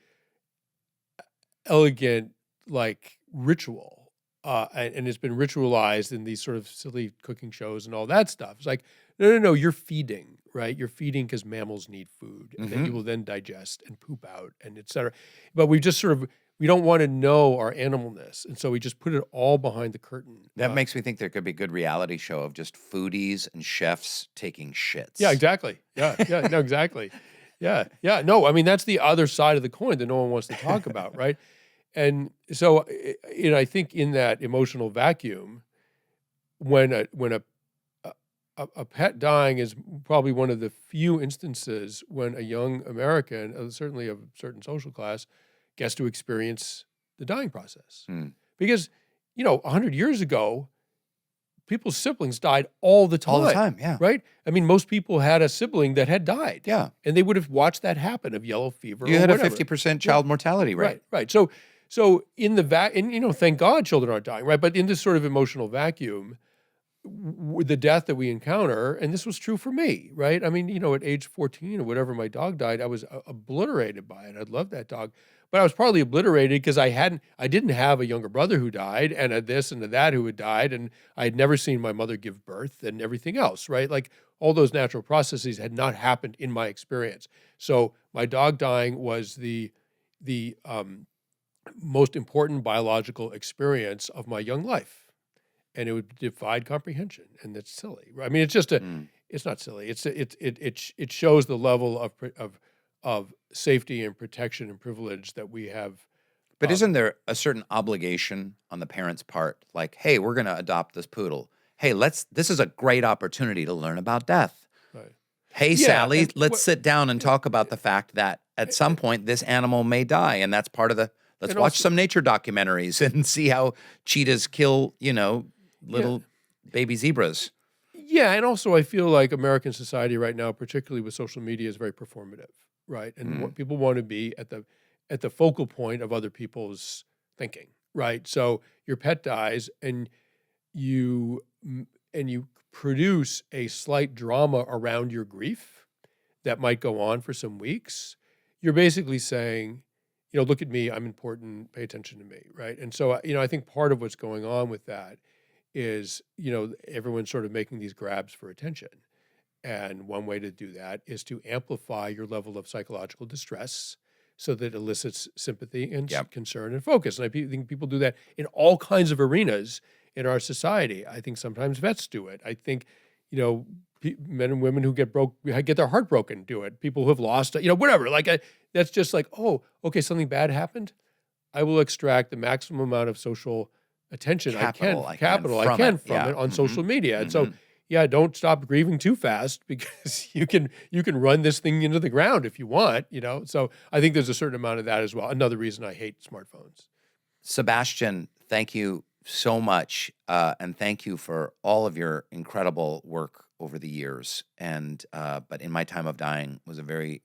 elegant like ritual, and it's been ritualized in these sort of silly cooking shows and all that stuff. It's like, no, you're feeding, right? You're feeding because mammals need food, and then you will then digest and poop out, and et cetera. But we just we don't want to know our animalness, and so we just put it all behind the curtain. That makes me think there could be a good reality show of just foodies and chefs taking shits. Yeah, exactly. Yeah, no, exactly. Yeah. No, I mean, that's the other side of the coin that no one wants to talk about, right? And so, I think in that emotional vacuum, when a pet dying is probably one of the few instances when a young American, certainly of a certain social class, gets to experience the dying process. Because, 100 years ago, people's siblings died all the time. All the time, yeah. Right? I mean, most people had a sibling that had died. Yeah. And they would have watched that happen, of yellow fever You or had whatever. a 50% child mortality rate. Right. So in the and thank God children aren't dying, right? But in this sort of emotional vacuum, with the death that we encounter, and this was true for me, right? I mean, at age 14 or whatever, my dog died. I was obliterated by it. I loved that dog, but I was partly obliterated because I didn't have a younger brother who died, and a this and a that who had died, and I had never seen my mother give birth and everything else, right? Like all those natural processes had not happened in my experience. So my dog dying was the most important biological experience of my young life. And it would defied comprehension, and it's silly. Right? I mean, it's just it's not silly. It shows the level of safety and protection and privilege that we have. But isn't there a certain obligation on the parent's part? Like, hey, we're going to adopt this poodle. Hey, this is a great opportunity to learn about death. Right. Hey, Sally, let's sit down and talk about the fact that at some point this animal may die, and that's part of the. Let's watch some nature documentaries and see how cheetahs kill, little baby zebras. Yeah, and also I feel like American society right now, particularly with social media, is very performative, right? And what people want to be at the focal point of other people's thinking, right? So your pet dies, and you produce a slight drama around your grief that might go on for some weeks. You're basically saying, look at me, I'm important, pay attention to me, right? And so, I think part of what's going on with that is, everyone's sort of making these grabs for attention. And one way to do that is to amplify your level of psychological distress so that it elicits sympathy and concern and focus. And I think people do that in all kinds of arenas. in our society. I think sometimes vets do it. I think, men and women who get their heart broken do it. People who have lost, whatever. That's just like, oh, okay, something bad happened. I will extract the maximum amount of social attention I can from it on social media. And so, don't stop grieving too fast, because you can run this thing into the ground if you want, So I think there's a certain amount of that as well. Another reason I hate smartphones. Sebastian, thank you so much, and thank you for all of your incredible work over the years. And but In My Time of Dying was a very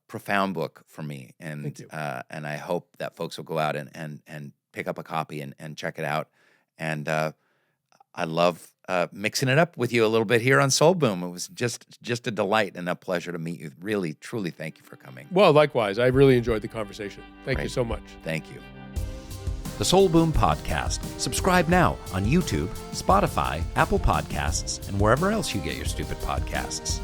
profound book for me, and I hope that folks will go out and pick up a copy and check it out. And I love mixing it up with you a little bit here on Soul Boom. It was just a delight and a pleasure to meet you. Really, truly, thank you for coming. Well, likewise, I really enjoyed the conversation. Thank you so much. Thank you. The Soul Boom Podcast. Subscribe now on YouTube, Spotify, Apple Podcasts, and wherever else you get your stupid podcasts.